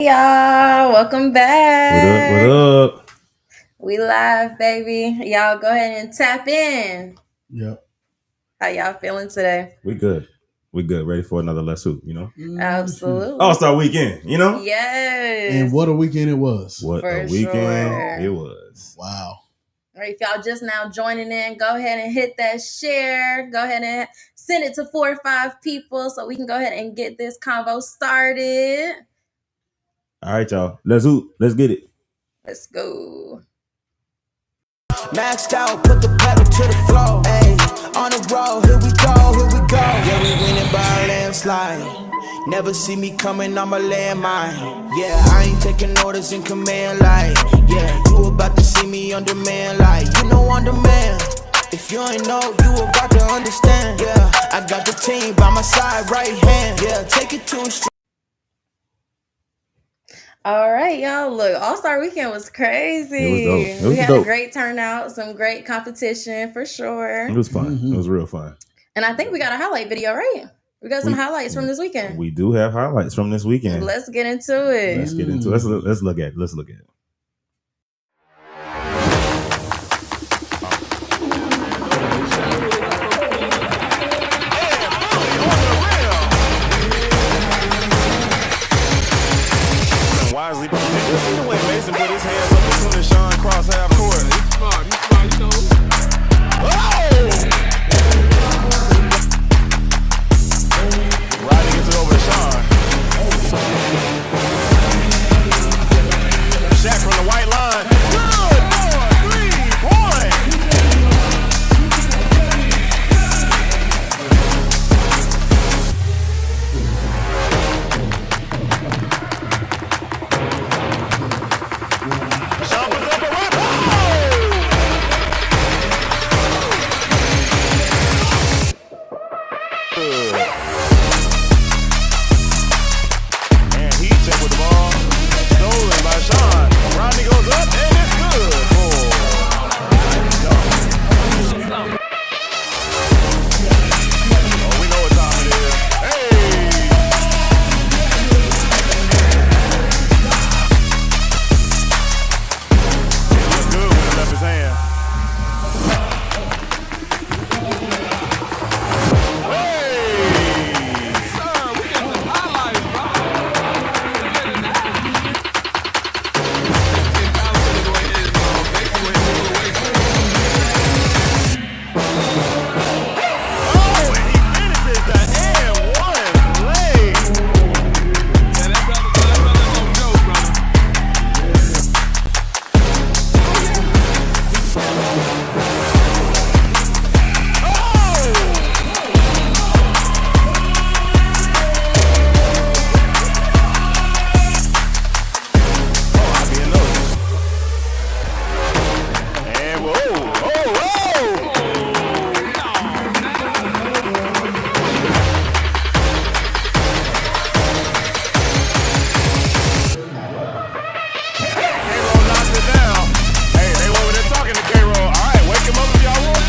Y'all, welcome What back. up? We live, baby. Y'all go ahead and tap in. Yep. How y'all feeling today? We good. We good. Ready for another Let's Hoop, Absolutely. All-Star weekend, Yes. And what a weekend it was. What For a weekend sure. it was. Wow. All right, if y'all just now joining in, go ahead and hit that share. Go ahead and send it to 4 or 5 people so we can go ahead and get this convo started. All right, y'all. Let's hoop. Let's get it. Let's go. Maxed out, put the pedal to the floor. Ayy, on the road, here we go, here we go. Yeah, we winning by a landslide. Never see me coming, I'm a landmine. Yeah, I ain't taking orders in command like. Yeah, you about to see me on demand like. You know on demand. If you ain't know, you about to understand. Yeah, I got the team by my side, right hand. Yeah, take it to a strong. All right, y'all. Look, All-Star Weekend was crazy. It was dope. It was we had dope. a great turnout, some great competition for sure. It was fun. Mhm. It was real fun. And I think we got a highlight video, right? We got some highlights from this weekend. We do have highlights from this weekend. Let's get into it. Let's get into it. Let's look at it. Let's look at it. Wisely, did you see the way Mason put his hands up as soon as Sean crossed half court? He's smart, you know. Rodney gets it over to Sean. Shaq from the white line. Good boy, 3-point. Sean puts up a rip. And he checked with the ball. Stolen by Sean. Rodney goes up and it's good. Oh, we know what time it is. Hey! It looked good when he left his hand. Oh, and he finishes the and one play. Oh, I'll be in those. And whoa. K-Roll knocks it down. Hey, they over there talking to K-Roll. All right, wake him up if y'all want to.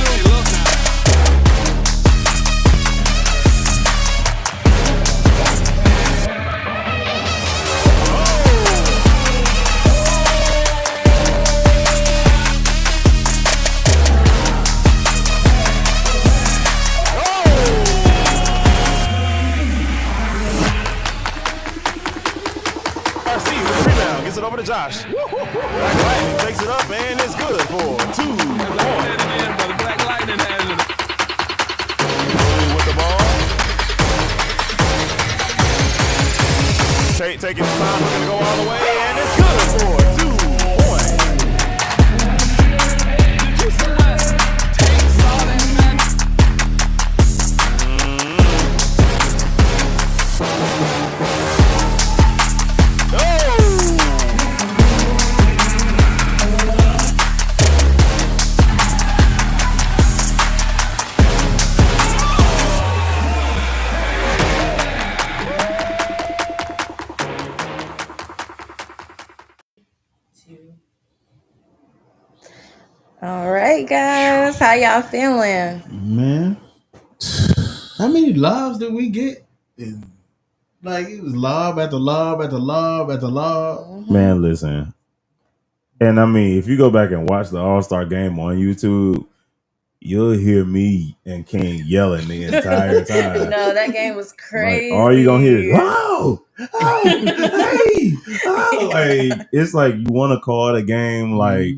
RC with the rebound, gets it over to Josh. Black Lightning takes it up and it's good for 2 points. Willie with the ball. Taking his time, looking to go all the way, and it's good for 2 points. All right, guys. How y'all feeling? Man. How many lives did we get? And Like it was lob after lob after lob after lob. Man, listen. And I mean, if you go back and watch the All-Star game on YouTube, you'll hear me and King yelling the entire time. No, that game was crazy. Like, all you gonna hear is, oh, hey, oh. Like, it's like you want to call it a game, like,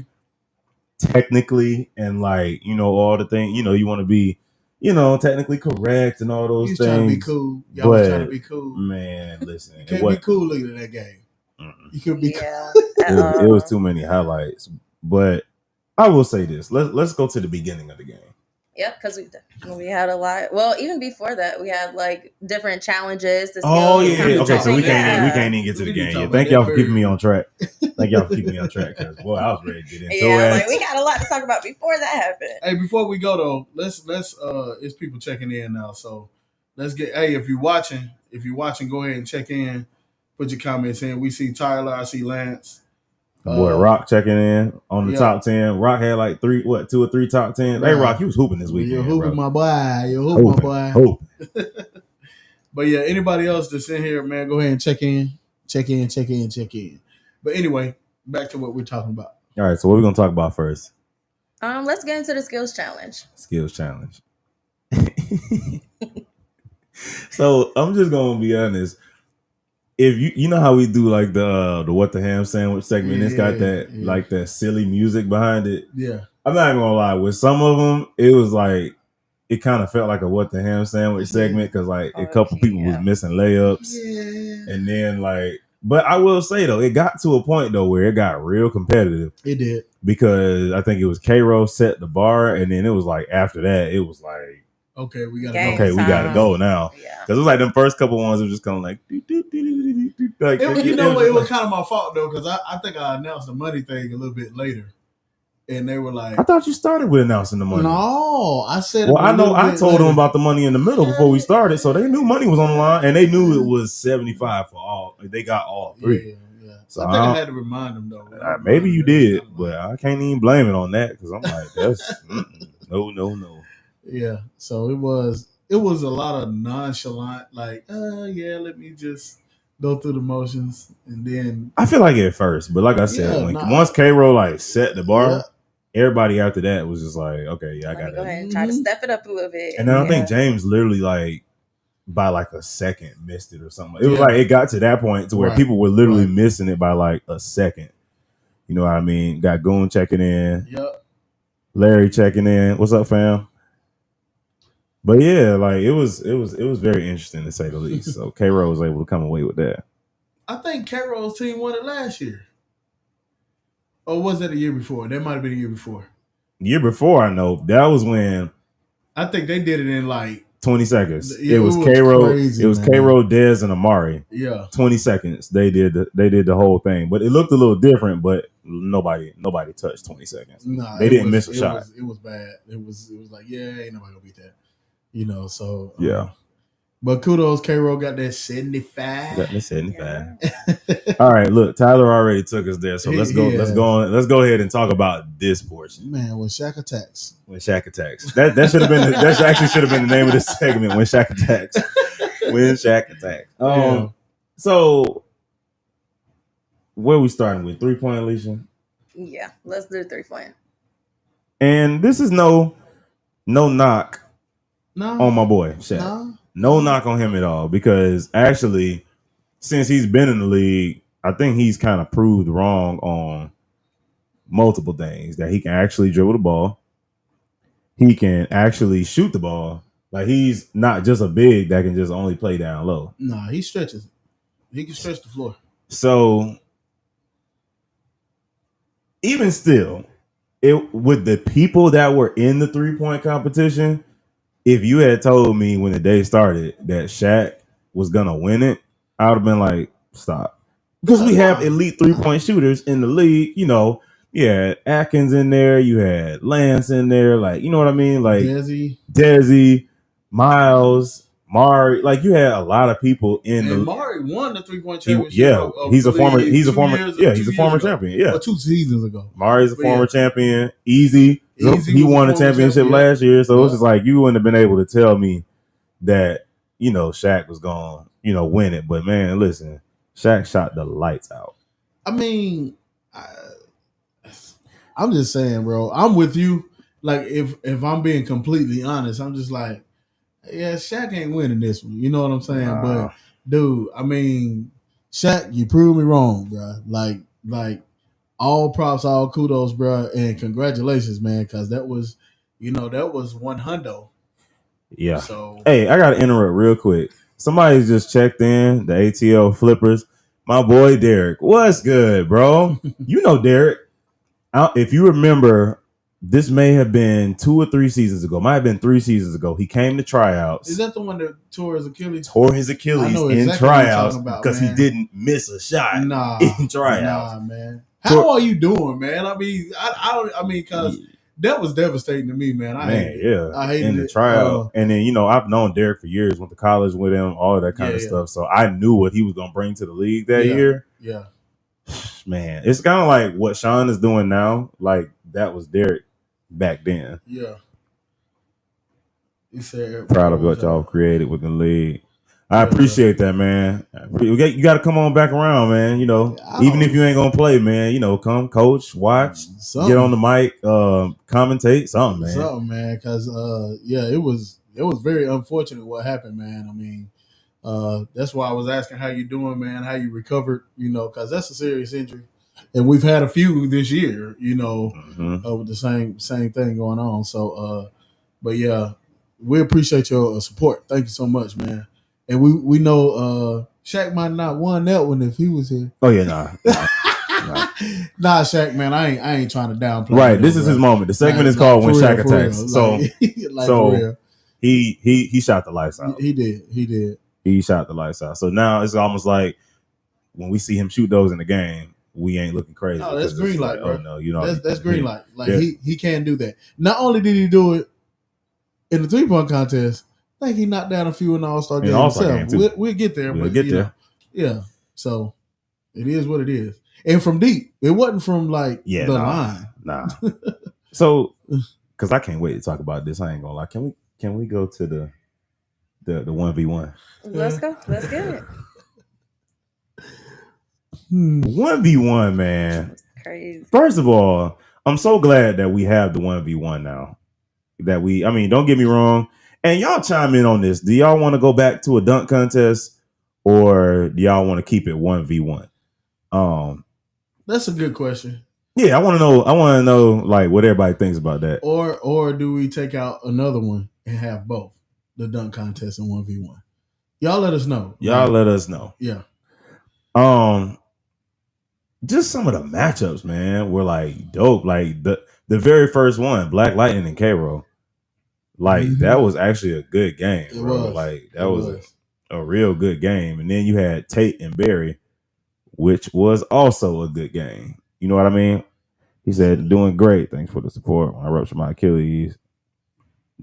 technically, and like, you know, all the things, you know, you want to be, you know, technically correct and all those He's things. trying to be cool. Y'all was trying to be cool. Man, listen. You can't be cool looking at that game. You could be it was too many highlights. But I will say this. Let's go to the beginning of the game. Yep, because we had a lot. Well, even before that, we had like different challenges. Oh yeah. Okay, so we can't even get to the game yet. Thank y'all for keeping me on track. Thank y'all for keeping me on track. Because boy, I was ready to get into it. Like we got a lot to talk about before that happened. Hey, before we go though, let's it's people checking in now. So let's get. Hey, if you're watching, go ahead and check in. Put your comments in. We see Tyler. I see Lance. Boy, Rock checking in on the top 10. Rock had like 2 or 3 top 10. Hey, Rock, you was hooping this weekend. You're hooping, bro. my boy. You're hooping, my boy. Hooping. But yeah, anybody else that's in here, man, go ahead and check in. But anyway, back to what we're talking about. All right, so what are we gonna talk about first? Let's get into the skills challenge. So I'm just gonna be honest. If you know how we do like the what the ham sandwich segment, it's got that like that silly music behind it. Yeah, I'm not gonna lie. With some of them, it was like it kind of felt like a what the ham sandwich segment because like a couple people was missing layups, and then like. But I will say though, it got to a point though where it got real competitive. It did because I think it was K-Ro set the bar, and then it was like after that, it was like. Okay, we gotta Game go. Okay, we gotta go now. Yeah. Because it was like the first couple ones, it was just kind of like, like it was kind of my fault though, because I think I announced the money thing a little bit later, and they were like, I thought you started with announcing the money. No, I said. Well, I know I told them about the money in the middle before we started, so they knew money was on the line, and they knew it was 75 for all. They got all 3. Yeah. So I think I had to remind them though. Maybe you did, but I can't even blame it on that because I'm like, that's no. Yeah, so it was a lot of nonchalant, like, let me just go through the motions, and then I feel like at first, but like I said, once K-Ro like set the bar, everybody after that was just like, okay, I got to go ahead and try to step it up a little bit. And then I think James literally like by like a second missed it or something. It was like it got to that point to where people were literally missing it by like a second. You know what I mean? Got Goon checking in. Yep. Larry checking in. What's up, fam? But yeah, like it was very interesting to say the least. So K-Ro was able to come away with that. I think K-Ro's team won it last year. Or was that a year before? That might have been a year before. Year before, I know. That was when I think they did it in like 20 seconds. Yeah, it was K-Ro, K-Ro, Dez, and Amari. Yeah. 20 seconds. They did the whole thing. But it looked a little different, but nobody touched 20 seconds. Nah, they didn't miss a shot. It was bad. It was like, ain't nobody gonna beat that. You know, so yeah. But kudos, K-Ro got that 75. Got that 75. Yeah. All right, look, Tyler already took us there, so let's go ahead and talk about this portion. Man, when Shaq attacks. That should have been that actually should have been the name of this segment. When Shaq attacks. When Shaq attacks. So where we starting with 3-point, Alicia? Yeah, let's do 3-point. And this is no knock on my boy Shaq. No knock on him at all, because actually, since he's been in the league, I think he's kind of proved wrong on multiple things. That he can actually dribble the ball. He can actually shoot the ball. Like, he's not just a big that can just only play down low. Nah, he stretches. He can stretch the floor. So, even still, with the people that were in the 3-point competition, if you had told me when the day started that Shaq was going to win it, I would have been like, stop. Because we have elite 3-point shooters in the league. You know, you had Atkins in there. You had Lance in there. Like, you know what I mean? Like, Desi, Miles, Mari. Like, you had a lot of people in the league. Mari won the 3-point championship. He's a former champion. Yeah. 2 seasons ago. Mari's a former champion. Easy. He won a championship last year, so it's just like you wouldn't have been able to tell me that, Shaq was going to win it. But man, listen, Shaq shot the lights out. I mean, I'm just saying, bro. I'm with you. Like, if I'm being completely honest, I'm just like, yeah, Shaq ain't winning this one. You know what I'm saying? Nah. But dude, I mean, Shaq, you proved me wrong, bro. Like all props, all kudos, bro, and congratulations, man, because that was one hundo. Yeah. So Hey, I gotta interrupt real quick. Somebody just checked in, the ATL Flippers. My boy Derek. What's good, bro? You know Derek. If you remember, this may have been 2 or 3 seasons ago. Might have been 3 seasons ago. He came to tryouts. is that the one that tore his Achilles? Tore his Achilles know in exactly what you're tryouts talking about, because man. he didn't miss a shot Nah, in tryouts. Nah, man. How are you doing, man? I mean, because that was devastating to me, man. I hated in the it. tryout. And then, I've known Derek for years, went to college with him, all that kind of stuff. So I knew what he was going to bring to the league that year. Yeah. Man, it's kind of like what Sean is doing now. Like, that was Derek back then. Yeah. He said, proud of what y'all created with the league. I appreciate that, man. You got to come on back around, man. Even if you ain't gonna play, man. Come coach, watch, get on the mic, commentate, something, man. Because it was very unfortunate what happened, man. I mean, that's why I was asking how you doing, man. How you recovered, because that's a serious injury, and we've had a few this year, with the same thing going on. So, but yeah, we appreciate your support. Thank you so much, man. And we know Shaq might not won that one if he was here. Oh yeah, nah. Nah, Shaq, man, I ain't trying to downplay. Right, this is his moment. The segment is called "When Shaq Attacks." So, he shot the lights out. He did. He shot the lights out. So now it's almost like when we see him shoot those in the game, we ain't looking crazy. No, that's green light, bro. Oh no, that's green light. Like he can't do that. Not only did he do it in the 3-point contest, I think he knocked down a few in the All-Star game himself. We'll get there, but get there. Yeah. So it is what it is. And from deep. It wasn't from line. Nah. So, because I can't wait to talk about this. I ain't gonna lie. Can we go to the 1v1? Let's go. Let's get it. 1v1, man. That's crazy. First of all, I'm so glad that we have the 1v1 now. Don't get me wrong. And y'all chime in on this. Do y'all want to go back to a dunk contest, or do y'all want to keep it 1v1? That's a good question. Yeah, I want to know like what everybody thinks about that. Or do we take out another one and have both, the dunk contest and 1v1? Y'all let us know. Let us know. Yeah. Just some of the matchups, man, were like dope. Like the very first one, Black Lightning and K-Roll. Like that was actually a good game, bro. Like that was a real good game. And then you had Tate and Barry, which was also a good game. You know what I mean? He said, "Doing great. Thanks for the support. When I ruptured my Achilles,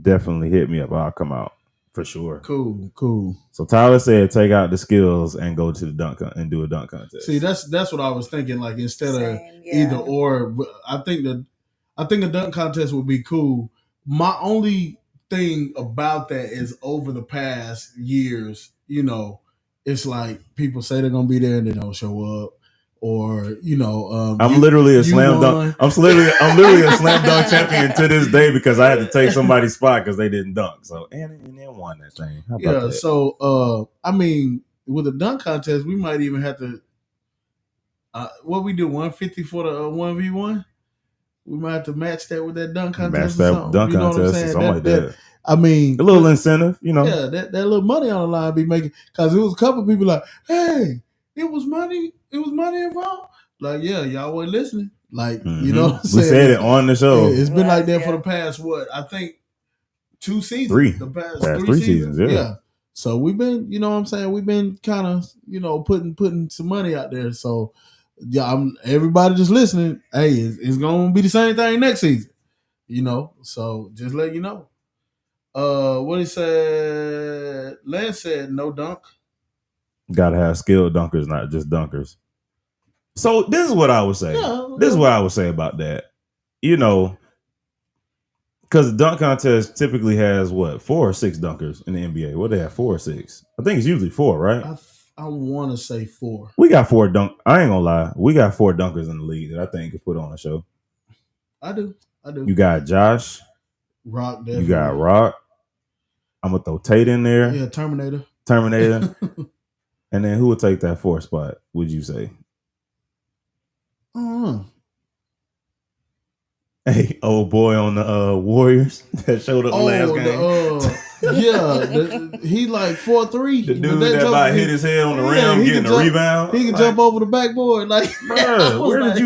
definitely hit me up. I'll come out for sure." Cool. So Tyler said, "Take out the skills and go to the dunk and do a dunk contest." See, that's what I was thinking. Like instead of either or, I think the dunk contest would be cool. My only thing about that is over the past years, it's like people say they're gonna be there and they don't show up, or I'm literally a slam dunk. I'm literally a slam dunk champion to this day because I had to take somebody's spot because they didn't dunk. So and they won that thing. How about that? So with a dunk contest, we might even have to. What we do 150 for the 1v1. We might have to match that with that dunk contest. Match that dunk contest or something like that. I mean, a little incentive, Yeah, that little money on the line be making, because it was a couple people like, hey, it was money involved. Like, yeah, y'all weren't listening. Like, you know what I'm saying? We said it on the show. It's been like that for the past, I think 2 seasons. 3. The past 3 seasons, yeah. So we've been, we've been kind of, putting some money out there. So yeah, everybody just listening, hey, it's going to be the same thing next season. So just let you know. What he said, Lance said no dunk. Gotta have skilled dunkers, not just dunkers. So this is what I would say. Yeah, this is what I would say about that. Because the dunk contest typically has what 4 or 6 dunkers in the NBA. What they have 4 or 6? I think it's usually 4, right? I want to say 4. We got 4 dunk. I ain't gonna lie. We got 4 dunkers in the league that I think could put on a show. I do. You got Josh. Rock. Definitely. You got Rock. I'm gonna throw Tate in there. Yeah, Terminator. And then who would take that 4th spot? Would you say? Hey, old boy on the Warriors that showed up last game. He like 4'3". The dude that about hit his head on the rim getting a rebound. He can jump over the backboard. Like, bro, where did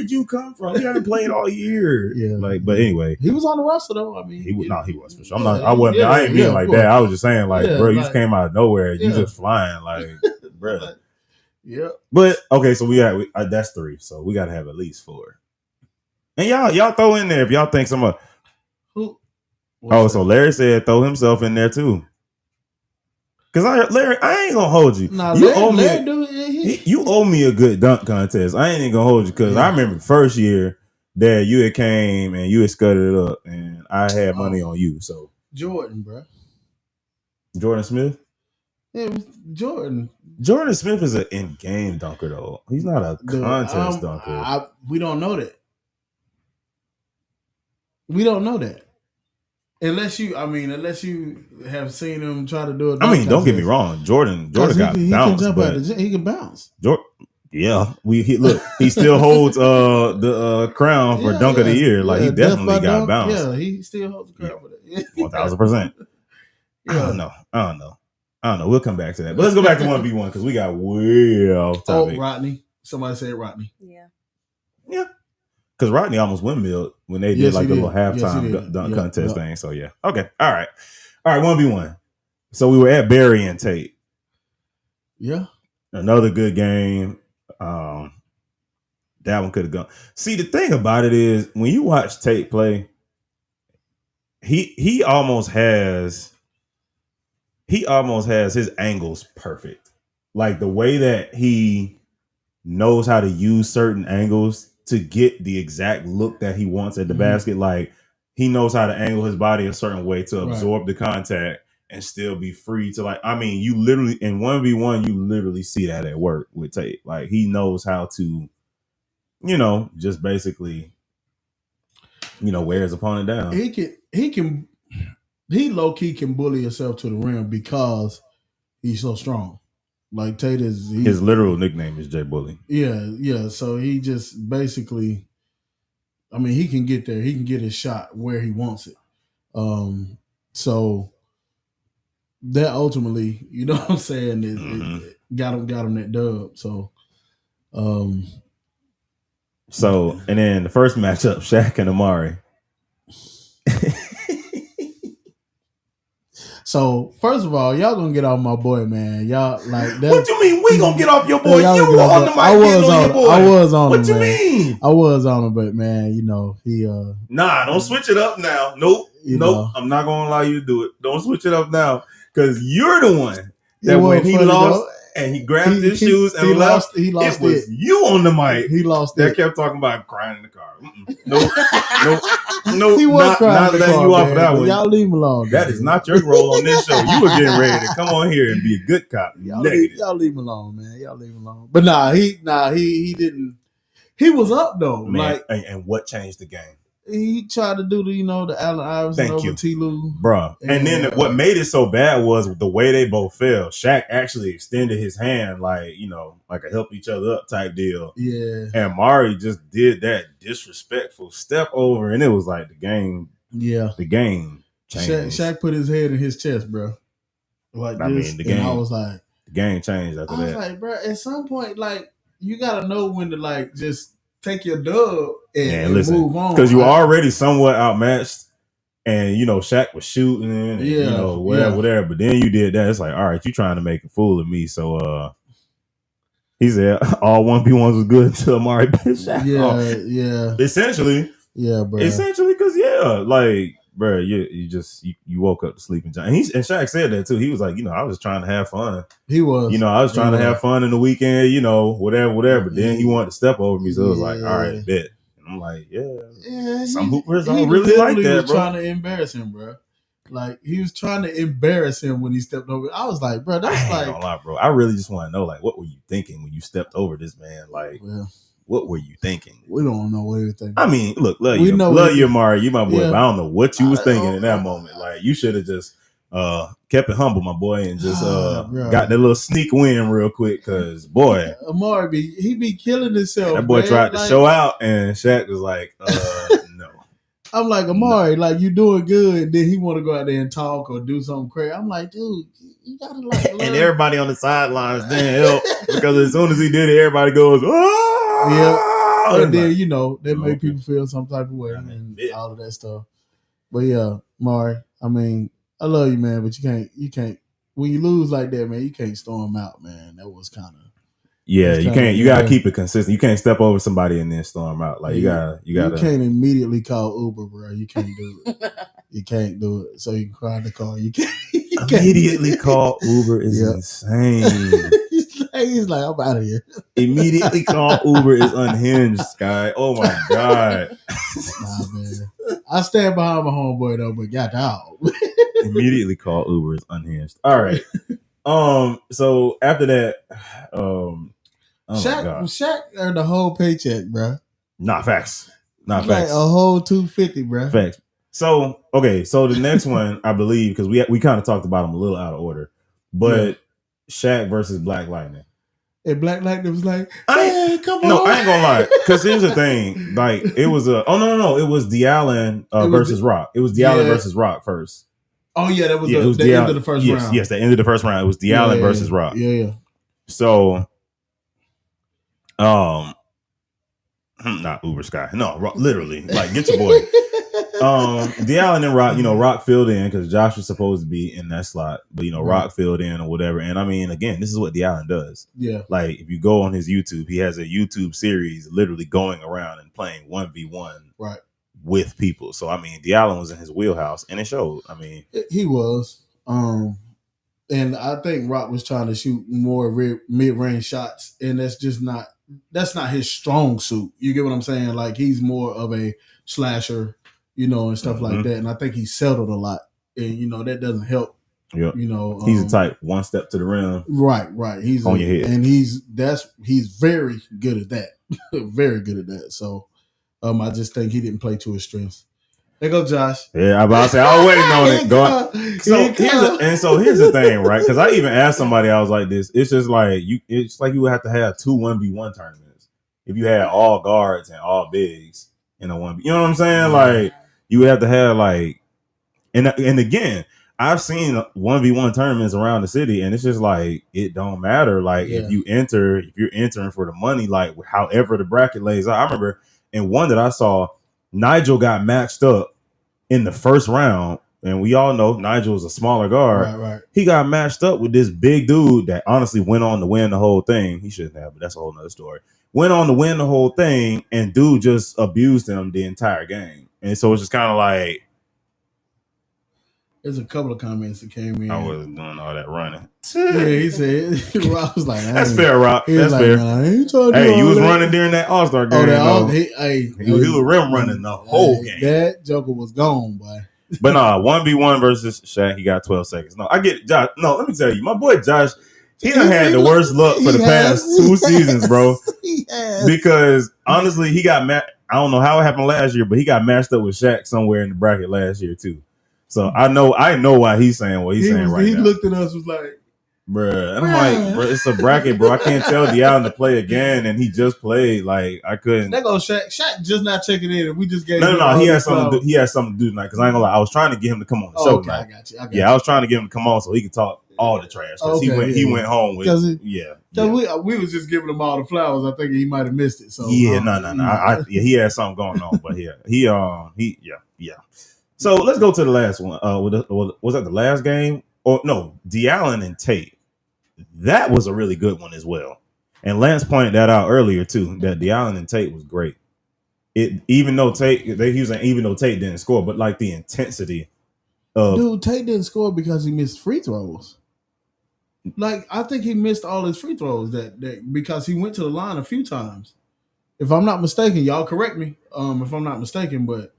you come from? You haven't played all year. Yeah. Like, but anyway, he was on the roster though. I mean, he was for sure. I ain't being like that. I was just saying, like, bro, you just came out of nowhere. You just flying, like, bro. Yeah. But okay, so we got that's 3. So we got to have at least 4. And y'all throw in there if y'all think some who. So Larry said throw himself in there too. Cause Larry, I ain't gonna hold you. Nah, You owe me a good dunk contest. I ain't even gonna hold you because I remember the first year that you had came and you had scudded it up, and I had money on you. So Jordan, bro. Jordan Smith. Yeah, it was Jordan. Jordan Smith is an in-game dunker though. He's not a contest dunker. We don't know that. We don't know that. Unless you have seen him try to do it. I mean, don't get me wrong. Jordan got bounced. He can bounce. Yeah, he still holds the crown for dunk of the year. Like he definitely got bounced. Yeah, he still holds the crown for that. 1,000%. I don't know. We'll come back to that. But let's go back to 1v1 because we got way off topic. Oh, Rodney. Somebody said Rodney. Yeah. Because Rodney almost windmilled when they did the little halftime dunk contest thing. So yeah. Okay. All right. 1v1. So we were at Barry and Tate. Yeah. Another good game. That one could have gone. See, the thing about it is when you watch Tate play, he almost has his angles perfect. Like the way that he knows how to use certain angles to get the exact look that he wants at the basket. Like he knows how to angle his body a certain way to absorb the contact and still be free to you literally in 1v1, you literally see that at work with Tate. Like he knows how to, just basically, wear his opponent down. He low key can bully himself to the rim because he's so strong. Like Tate his literal nickname is Jay Bully. Yeah. So he just basically, he can get there. He can get his shot where he wants it. So that ultimately, you know what I'm saying, it got him that dub. So, and then the first matchup, Shaq and Amari. So first of all, y'all gonna get off my boy, man. Y'all like that. What you mean we gonna get off your boy? You were on the mic getting on your boy. I was on him. What you mean? I was on him, but man, he Nah, don't switch it up now. Nope. I'm not gonna allow you to do it. Don't switch it up now. Because you're the one that when he lost and he grabbed his shoes and left, he lost it was you on the mic. He lost that it. kept talking about crying in the car. No, he was crying not in the letting car, you off man, of that one. Y'all leave him alone. That is not your role on this show. You were getting ready to come on here and be a good cop. Y'all leave him alone, man. Y'all leave him alone. But he didn't. He was up though. Man, and what changed the game? He tried to do the Allen Iverson over T-Lou. Bro. And then what made it so bad was the way they both fell. Shaq actually extended his hand like a help each other up type deal. Yeah. And Mari just did that disrespectful step over, and it was like the game. Yeah. The game changed. Shaq put his head in his chest, bro. Like this. The game. And I was like, the game changed after that. I was like, bro, at some point, you gotta know when to just take your dub and move on. Because you were already somewhat outmatched, and Shaq was shooting and whatever. But then you did that. It's like, all right, you trying to make a fool of me. So he said all 1v1s was good until Amari bit Shaq. Yeah. Essentially. Yeah, bro. Essentially, because bro, you woke up to sleeping giant. And Shaq said that too. He was like, I was trying to have fun. He was. I was trying to have fun in the weekend, whatever. But then he wanted to step over me, so it was like, all right, bet. I'm like, yeah. Yeah, Some hoopers he don't really like literally that, was bro. trying to embarrass him, bro. Like he was trying to embarrass him when he stepped over. I was like, bro, I that's ain't like, gonna lie, bro. I really just want to know, like, what were you thinking when you stepped over this man? Like, well, what were you thinking? we don't know everything. I mean, look, love We you, know love it- you, Amari, you my boy, Yeah. but I don't know what you was thinking in that I- moment. Like, you should have just kept it humble, my boy, and just Bro. got that little sneak win real quick. Cause boy, Amari he be killing himself. that boy man. tried to Like, show out, and Shaq was like, no. I'm like, Amari, like you doing good. Then he want to go out there and talk or do something crazy. I'm like, dude, you gotta like. And learn. everybody on the sidelines didn't help because as soon as he did it, everybody goes, oh, And then you know that made Okay. people feel some type of way I mean, and all of that stuff. But yeah, Mari, I mean, I love you, man, but you can't. When you lose like that, man, you can't storm out, man. That was kind of. yeah, It's you kinda- can't. You gotta keep it consistent. You can't step over somebody and then storm out. Like you gotta. You can't immediately call Uber, bro. You can't do it. You can't do it. So you can cry in the car. You can't. You can't. Immediately call Uber is Yeah. insane. He's like, I'm out of here. Immediately call Uber is unhinged, Sky. Oh my god. Nah, man. I stand behind my homeboy though, but got dog. Immediately call Uber is unhinged. All right. So after that, oh my god. Shaq earned the whole paycheck, bro. Not facts. Not Like facts. a whole $250, bro. Facts. So okay, so the next one I believe because we kind of talked about them a little out of order, but Shaq versus Black Lightning. And Black Lightning was like, I "Man, come on." No, I ain't gonna lie. Because here's the thing, like it was it was D'Allen was versus Rock. It was D'Allen Yeah. versus Rock first. Oh yeah, that was Yeah, it was the end D'Allen. of the first yes, round. Yes, the end of the first round. It was D'Allen Yeah, versus Rock. Yeah. So, not Uber Sky. No, literally, like get your boy. D'Allen and Rock, Rock filled in because Josh was supposed to be in that slot, but Right. Rock filled in or whatever. And I mean, again, this is what D'Allen does. Yeah. Like if you go on his YouTube, he has a YouTube series literally going around and playing 1v1 Right. with people. So I mean, D'Allen was in his wheelhouse, and it showed. I mean, He was. And I think Rock was trying to shoot more mid-range shots, and that's not his strong suit. You get what I'm saying? Like he's more of a slasher, and stuff like Mhm. that. And I think he settled a lot, and that doesn't help. Yep. He's he's the type one step to the rim. Right. He's On your head. and he's very good at that. Very good at that. So, I just think he didn't play to his strengths. There goes Josh. Yeah, I'm about to say I was waiting on it. Go. Here So here's the thing, right? Because I even asked somebody, I was like, "This, it's just like you. It's like you would have to have 2 1v1 tournaments if you had all guards and all bigs in a 1v. You know what I'm saying? Like you would have to have like, and again, I've seen 1v1 tournaments around the city, and it's just like it don't matter. Like if you're entering for the money, like however the bracket lays out. I remember in one that I saw, Nigel got matched up in the first round. And we all know Nigel is a smaller guard. Right. He got matched up with this big dude that honestly went on to win the whole thing. He shouldn't have, but that's a whole nother story. Went on to win the whole thing, and dude just abused him the entire game. And so it's just kind of like, There's a couple of comments that came in. I wasn't doing all that running. Yeah, he said, Rock was like, That's fair, Rock. He was That's like, fair. "Nah, I ain't trying to do Hey, you all was that." running during that All-Star game. Oh, that though. he was rim running the whole game. That Joker was gone, boy. But nah, 1v1 versus Shaq, he got 12 seconds. No, I get Josh. No, let me tell you, my boy Josh, he done had the worst luck for the past 2 seasons, bro. He has. Because honestly, he got I don't know how it happened last year, but he got matched up with Shaq somewhere in the bracket last year too. So I know why he's saying what he's saying right He now. looked at us was like, Bruh. And I'm like, bro, it's a bracket, bro. I can't tell D'Allen to play again, and he just played. Like I couldn't. there goes Shaq. Shaq just not checking in, and we just gave No. him all He the had something. flowers. He had something to do tonight. Because I ain't gonna lie, I was trying to get him to come on the Oh, show okay, I tonight. got you. Yeah, I was trying to get him to come on so he could talk all the trash. 'Cause he Okay, went home with 'Cause it- yeah. We was just giving him all the flowers. I think he might have missed it. So Yeah, no. He had something going on, but yeah. So let's go to the last one. Was that the last game? Or no, D'Allen and Tate. That was a really good one as well. And Lance pointed that out earlier too. That D'Allen and Tate was great. Even though Tate didn't score, but like the intensity of dude, Tate didn't score because he missed free throws. Like I think he missed all his free throws that because he went to the line a few times. if I'm not mistaken, y'all correct me if I'm not mistaken, but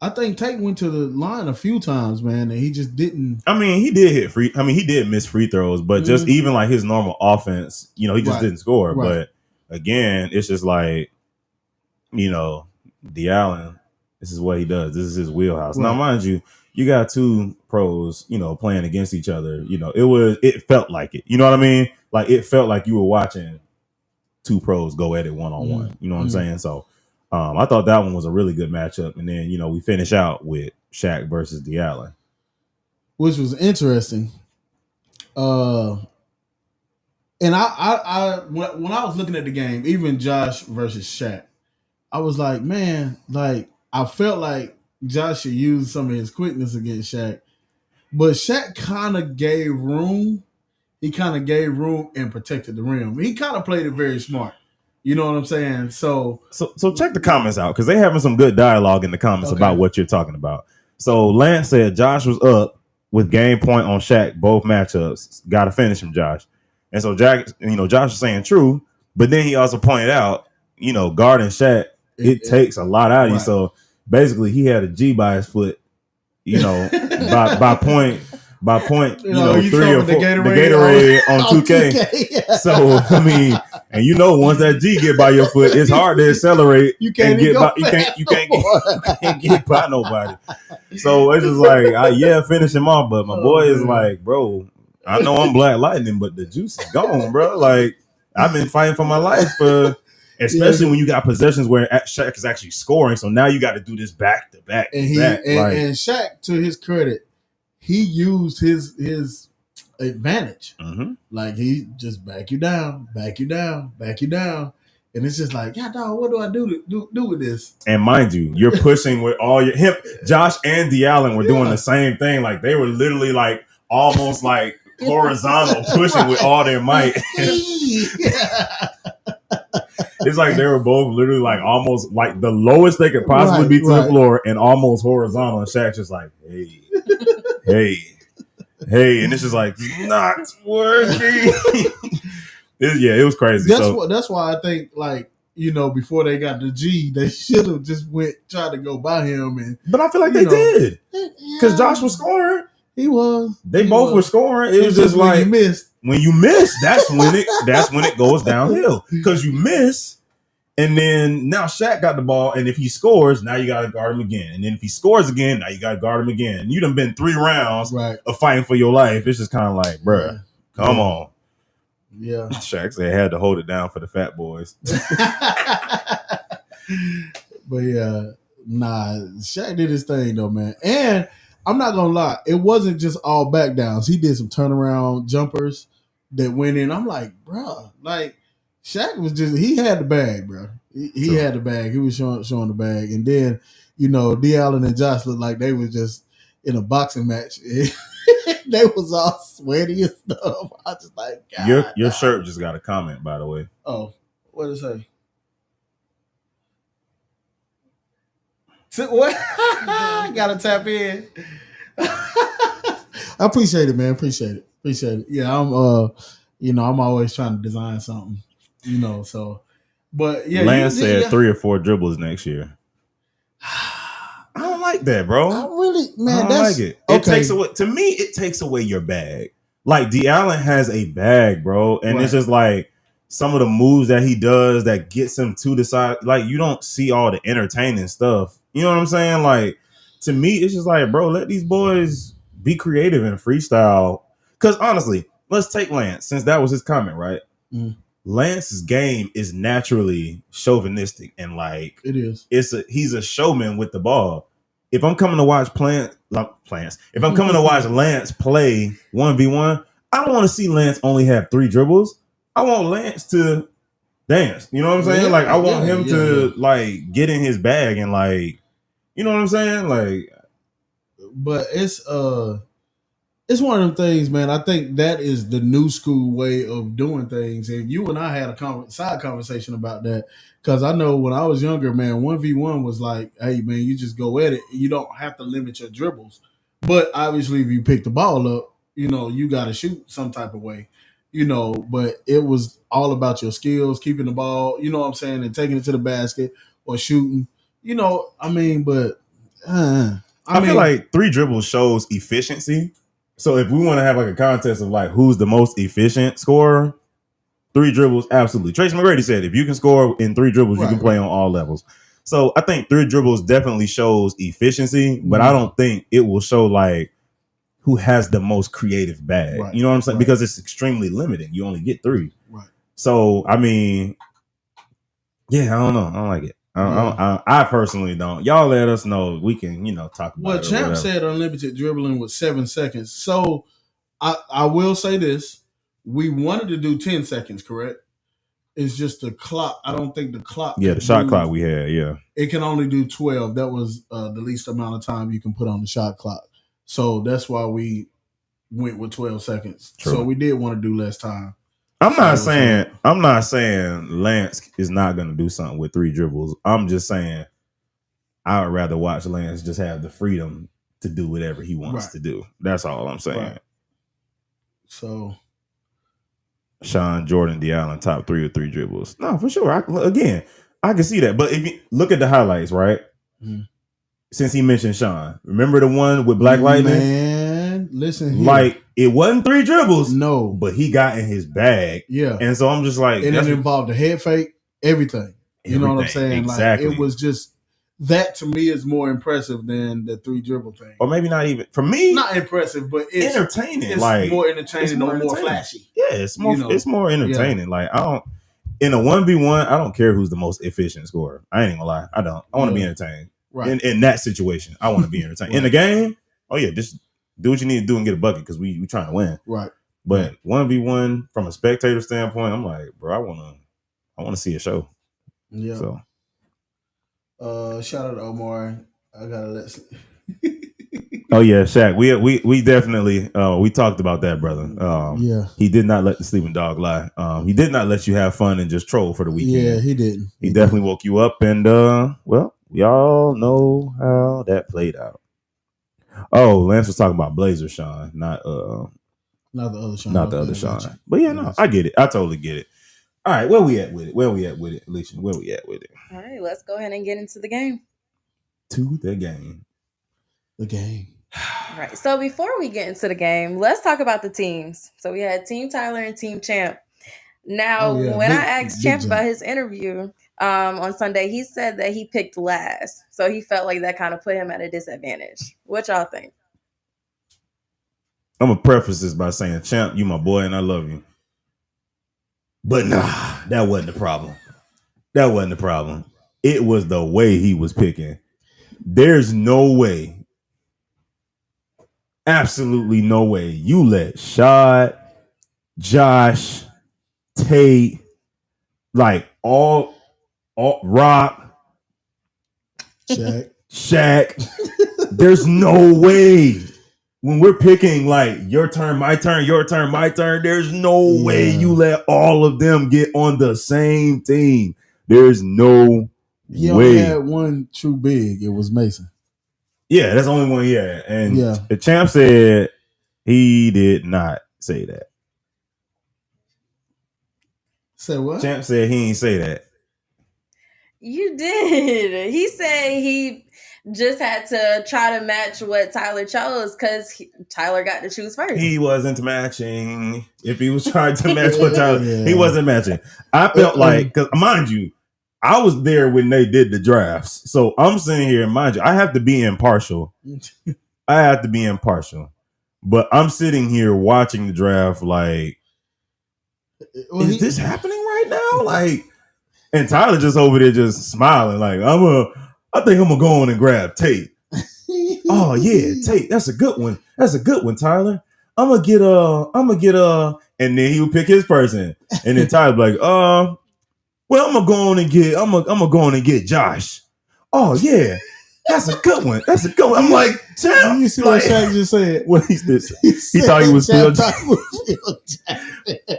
I think Tate went to the line a few times, man, and he just didn't. I mean, he did miss free throws, but just even like his normal offense, he just didn't score. Right. But again, it's just like, D. Allen, this is what he does. This is his wheelhouse. Right. Now, mind you, you got two pros, playing against each other. It felt like it. You know what I mean? Like, it felt like you were watching two pros go at it one-on-one. You know what I'm saying? So I thought that one was a really good matchup. And then, we finish out with Shaq versus D. Allen. Which was interesting. And when I was looking at the game, even Josh versus Shaq, I was like, man, like I felt like Josh should use some of his quickness against Shaq. But Shaq kind of gave room. He kind of gave room and protected the rim. He kind of played it very smart. You know what I'm saying? So check the comments out, because they having some good dialogue in the comments about what you're talking about. So Lance said Josh was up with game point on Shaq both matchups. Got to finish him, Josh. And so Josh was saying true, but then he also pointed out, guarding Shaq, it takes a lot out of you. So basically, he had a G by his foot, by point. Three or four, the Gatorade on 2K. Yeah. So I mean, and once that G get by your foot, it's hard to accelerate. You can't get by. You can't get by nobody. So it's just like, finish him off. But my boy is like, bro, I know I'm Black Lightning, but the juice is gone, bro. Like, I've been fighting for my life especially when you got possessions where Shaq is actually scoring. So now you got to do this back to back. And and Shaq, to his credit, he used his advantage. Mm-hmm. Like, he just back you down. And it's just like, yeah, dog, what do I do with this? And mind you, you're pushing with all your Josh and D. Allen were doing the same thing. Like, they were literally like almost like horizontal pushing with all their might. It's like they were both literally like almost like the lowest they could possibly be to the floor and almost horizontal. And Shaq's just like, hey, and it's just like not working. It was crazy. That's why I think, like, before they got the G, they should have just tried to go by him. But I feel like they did, because Josh was scoring. He was. They both were scoring. It was just like, when you miss, that's when it goes downhill, because you miss. And then now Shaq got the ball, and if he scores, now you got to guard him again. And then if he scores again, now you got to guard him again. And you done been 3 rounds of fighting for your life. It's just kind of like, bruh, come on. Yeah. Shaq said had to hold it down for the fat boys. But Shaq did his thing though, man. And I'm not gonna lie, it wasn't just all back downs. He did some turnaround jumpers that went in. I'm like, bruh, like, Shaq was he had the bag, bro. He had the bag. He was showing the bag. And then, D. Allen and Josh looked like they was just in a boxing match. They was all sweaty and stuff. I just like, God. Your shirt just got a comment, by the way. Oh, what did it say? What? Gotta tap in. I appreciate it, man. Appreciate it. Yeah, I'm always trying to design something. So, but yeah. Lance said 3 or 4 dribbles next year. I don't like that, bro. I really, man, I don't like it. It takes away, to me, it takes away your bag. Like, D. Allen has a bag, bro. And it's just like some of the moves that he does that gets him to the side. Like, you don't see all the entertaining stuff. You know what I'm saying? Like, to me, it's just like, bro, let these boys be creative and freestyle. Because honestly, let's take Lance, since that was his comment, right? Mm. Lance's game is naturally chauvinistic, and like, it is. He's a showman with the ball. If I'm coming to watch if I'm coming to watch Lance play 1v1, I don't want to see Lance only have 3 dribbles. I want Lance to dance. You know what I'm saying? Yeah, like, I want him to like get in his bag and like, you know what I'm saying? Like, but it's one of them things, man. I think that is the new school way of doing things. And you and I had a side conversation about that, because I know when I was younger, man, 1v1 was like, hey, man, you just go at it. You don't have to limit your dribbles. But obviously, if you pick the ball up, you got to shoot some type of way. you know, but it was all about your skills, keeping the ball, you know what I'm saying, and taking it to the basket or shooting. You know, I mean, but I mean, feel like 3 dribbles shows efficiency. So if we want to have like a contest of like who's the most efficient scorer, 3 dribbles, absolutely. Tracy McGrady said if you can score in 3 dribbles, you can play on all levels. So I think 3 dribbles definitely shows efficiency, but I don't think it will show like who has the most creative bag. Right. You know what I'm saying? Right. Because it's extremely limited. You only get 3. Right. So I mean, yeah, I don't know. I don't like it. I personally don't. Y'all let us know. We can, talk about it. Well, Champ said unlimited dribbling was 7 seconds. So I will say this. We wanted to do 10 seconds, correct? It's just the clock. I don't think the clock. Yeah, the shot clock we had, yeah. It can only do 12. That was the least amount of time you can put on the shot clock. So that's why we went with 12 seconds. True. So we did want to do less time. I'm not saying Lance is not going to do something with 3 dribbles. I'm just saying I would rather watch Lance just have the freedom to do whatever he wants to do. That's all I'm saying. Right. So Sean Jordan, D'Allen, top 3 or 3 dribbles. No, for sure. I can see that. But if you look at the highlights, right? Mm-hmm. Since he mentioned Sean, remember the one with Black Lightning? Man, listen here. Like, it wasn't 3 dribbles. No. But he got in his bag. Yeah. And so I'm just like... And it involved the head fake, everything. You know what I'm saying? Exactly. Like, it was just... That, to me, is more impressive than the 3 dribble thing. Or maybe not even... For me... Not impressive, but it's... Entertaining. It's like, more entertaining or more flashy. Yeah, it's more entertaining. Yeah. Like, I don't... In a 1v1, I don't care who's the most efficient scorer. I ain't even gonna lie. I don't. I want to be entertained. Right. In that situation, I want to be entertained. In the game, just do what you need to do and get a bucket because we trying to win. Right. But 1v1 from a spectator standpoint, I'm like, bro, I want to see a show. Yeah. So, shout out to Omar. I gotta let. Oh yeah, Shaq. We definitely we talked about that, brother. Yeah. He did not let the sleeping dog lie. He did not let you have fun and just troll for the weekend. Yeah, he didn't. He definitely woke you up, and well, y'all know how that played out. Oh, Lance was talking about Blazer Sean, not the other Sean. Not the other Sean. But yeah, no, I get it. I totally get it. All right, where we at with it, Alicia? Where we at with it? All right, let's go ahead and get into the game. The game. All right. So before we get into the game, let's talk about the teams. So we had Team Tyler and Team Champ. Now, when I asked Champ about his interview on Sunday, he said that he picked last. So he felt like that kind of put him at a disadvantage. What y'all think? I'm going to preface this by saying, Champ, you my boy and I love you. But nah, that wasn't the problem. It was the way he was picking. There's no way. Absolutely no way you let Shad, Josh, Tate, like all Rock, Shaq. There's no way when we're picking like your turn, my turn, your turn, my turn. There's no way you let all of them get on the same team. There's no He way. Only had one true big. It was Mason. Yeah, that's the only one he had. And the Champ said he did not say that. Say what? Champ said he ain't say that. You did. He said he just had to try to match what Tyler chose because Tyler got to choose first. He wasn't matching. If he was trying to match what Tyler, he wasn't matching. I felt like, because mind you, I was there when they did the drafts. So I'm sitting here, and mind you, I have to be impartial. But I'm sitting here watching the draft like, is this happening right now? Like, and Tyler just over there just smiling like, I think I'm going to go on and grab Tate. Oh, yeah, Tate. That's a good one. Tyler. I'm going to get and then he would pick his person. And then Tyler would be like, well, I'm gonna go on and get Josh. Oh yeah, that's a good one. I'm like, Champ. You see what Shaq just said? What is this? He thought he was still.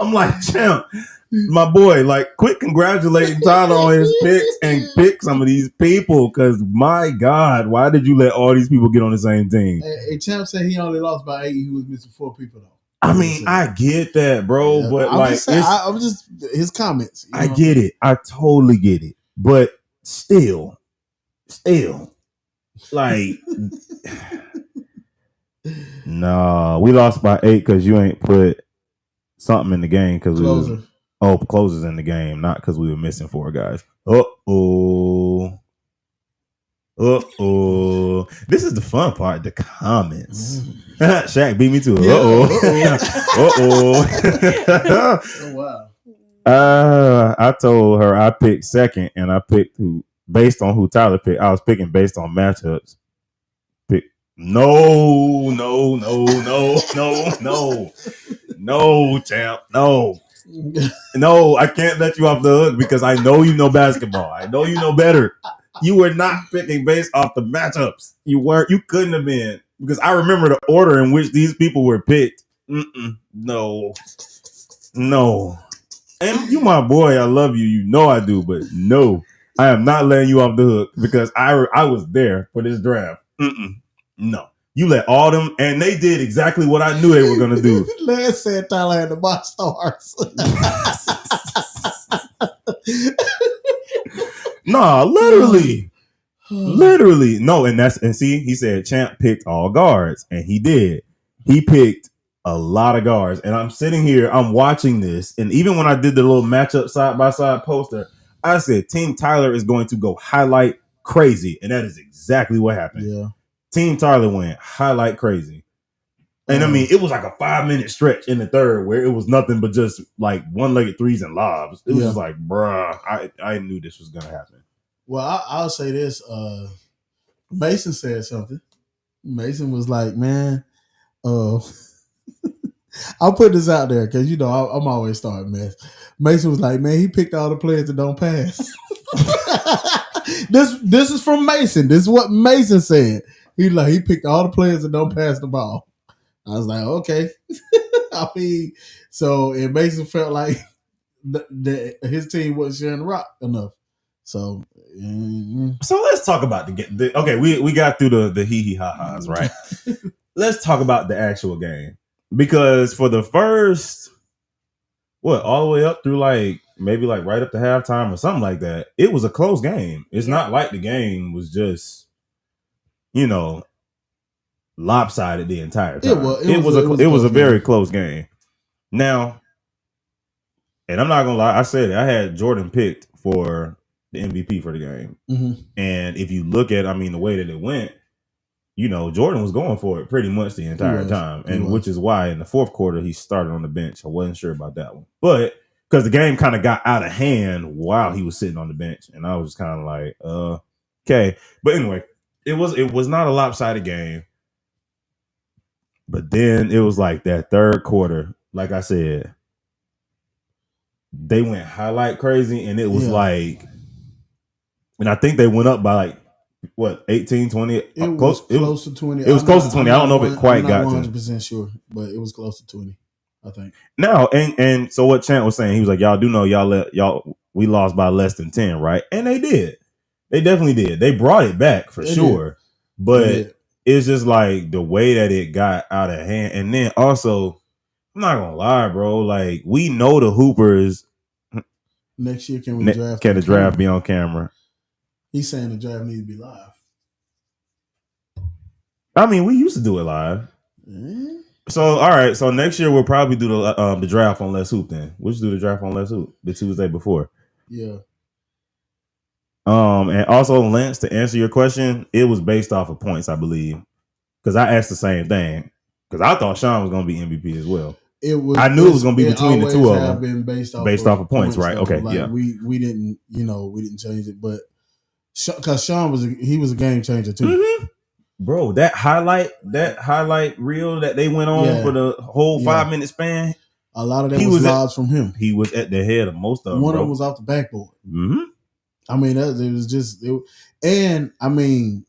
I'm like, Champ, my boy. Like, quit congratulating Tyler on his picks and pick some of these people. Because my God, why did you let all these people get on the same team? Hey, Champ said he only lost by 8. He was missing 4 people though. I mean, I get that, bro, but I'm just his comments. I get it. I totally get it. But still, like, no, we lost by 8 because you ain't put something in the game because closers in the game, not because we were missing 4 guys. This is the fun part, the comments. Shaq beat me to it. Oh wow. I told her I picked second, and I picked who based on who Tyler picked. I was picking based on matchups. No, champ. No, I can't let you off the hook because I know you know basketball. I know you know better. You were not picking based off the matchups. You couldn't have been, because I remember the order in which these people were picked. No. And you my boy, I love you. You know I do, but no, I am not letting you off the hook because I was there for this draft. No. You let all them, and they did exactly what I knew they were going to do. Lance said Tyler had the box stars. Nah, literally. No, and see, he said Champ picked all guards, and he did. He picked a lot of guards, and I'm sitting here, I'm watching this, and even when I did the little matchup side-by-side poster, I said Team Tyler is going to go highlight crazy, and that is exactly what happened. Yeah. Team Tyler went highlight crazy. And I mean, it was like a 5-minute stretch in the third where it was nothing but just like one-legged threes and lobs. It was just like, bruh, I knew this was going to happen. Well, I'll say this. Mason said something. Mason was like, man, I'll put this out there because, you know, I'm always starting mess. Mason was like, man, he picked all the players that don't pass. This is from Mason. This is what Mason said. He picked all the players that don't pass the ball. I was like, okay. I mean, so and Mason felt like his team wasn't sharing the rock enough. So let's talk about the okay. We got through the hee hee ha ha's, right? Let's talk about the actual game, because for the first all the way up through like maybe like right up to halftime or something like that, it was a close game. It's not like the game was just, you know, lopsided the entire time. It was a very close game. Now, and I'm not gonna lie, I said it, I had Jordan picked for the MVP for the game. Mm-hmm. And if you look at, I mean, the way that it went, you know, Jordan was going for it pretty much the entire time. And which is why in the fourth quarter he started on the bench. I wasn't sure about that one. But because the game kind of got out of hand while he was sitting on the bench. And I was kind of like, okay. But anyway, it was not a lopsided game. But then it was like that third quarter, like I said, they went highlight crazy, and it was like, and I think they went up by like, what, 18, 20? It was close to 20. It was close to 20. I don't know if it quite got to. I'm not 100% sure, but it was close to 20, I think. Now, and so what Chant was saying, he was like, y'all do know we lost by less than 10, right? And they did. They definitely did. They brought it back for sure. But it's just like the way that it got out of hand. And then also, I'm not gonna lie, bro. Like, we know the Hoopers. Next year, can we draft? Can the draft be on camera? He's saying the draft needs to be live. I mean, we used to do it live. Mm-hmm. So, all right. So next year we'll probably do the draft on Let's Hoop. Then we'll just do the draft on Let's Hoop the Tuesday before. Yeah. And also, Lance, to answer your question, it was based off of points, I believe, because I asked the same thing, because I thought Sean was going to be MVP as well. I knew it was going to be between the two of them. Been based off of points, right? Okay, like, yeah. We didn't change it, but because Sean was a game changer too. Mm-hmm. Bro, that highlight reel that they went on for the whole 5-minute span. A lot of that was lobs from him. He was at the head of most of them. One of them was off the backboard. Mm-hmm. I mean, it was just, and I mean,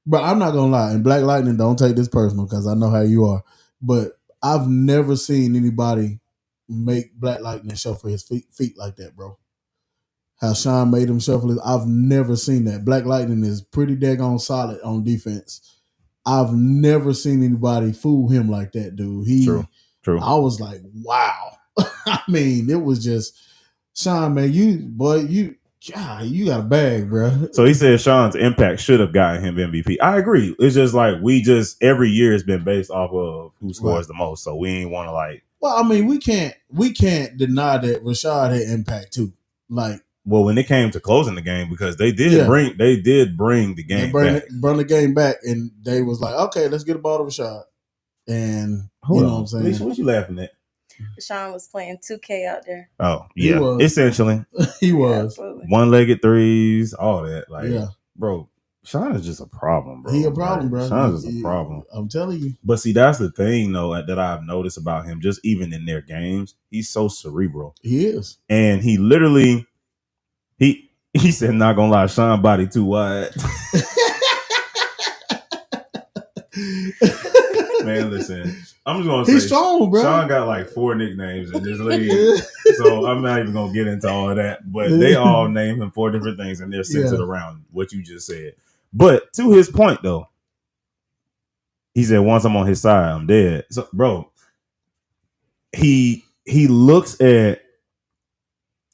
but I'm not gonna lie. And Black Lightning, don't take this personal because I know how you are. But I've never seen anybody make Black Lightning shuffle his feet like that, bro. How Sean made him shuffle I've never seen that. Black Lightning is pretty daggone solid on defense. I've never seen anybody fool him like that, dude. True. True. I was like, wow. I mean, it was just Sean, man, you got a bag, bro. So he said Sean's impact should have gotten him MVP. I agree. It's just like every year has been based off of who scores the most. So we ain't want to like. Well, I mean, we can't deny that Rashad had impact too. Like, well, when it came to closing the game, because they did bring the game back. Bring the game back, and they was like, okay, let's get a ball to Rashad. And you know what I'm saying? Lisa, what you laughing at? Sean was playing 2K out there. Oh, yeah. Essentially. He was. One-legged threes, all that. Like, bro, Sean is just a problem, bro. He a problem, bro. Sean is just a problem. I'm telling you. But see, that's the thing, though, that I've noticed about him, just even in their games. He's so cerebral. He is. And he literally, he said, not gonna lie, Sean body too wide. Man, listen, I'm just gonna say he's strong, bro. Sean got like 4 nicknames in this league, so I'm not even gonna get into all of that. But they all name him 4 different things, and they're centered around what you just said. But to his point, though, he said, "Once I'm on his side, I'm dead." So, bro, he looks at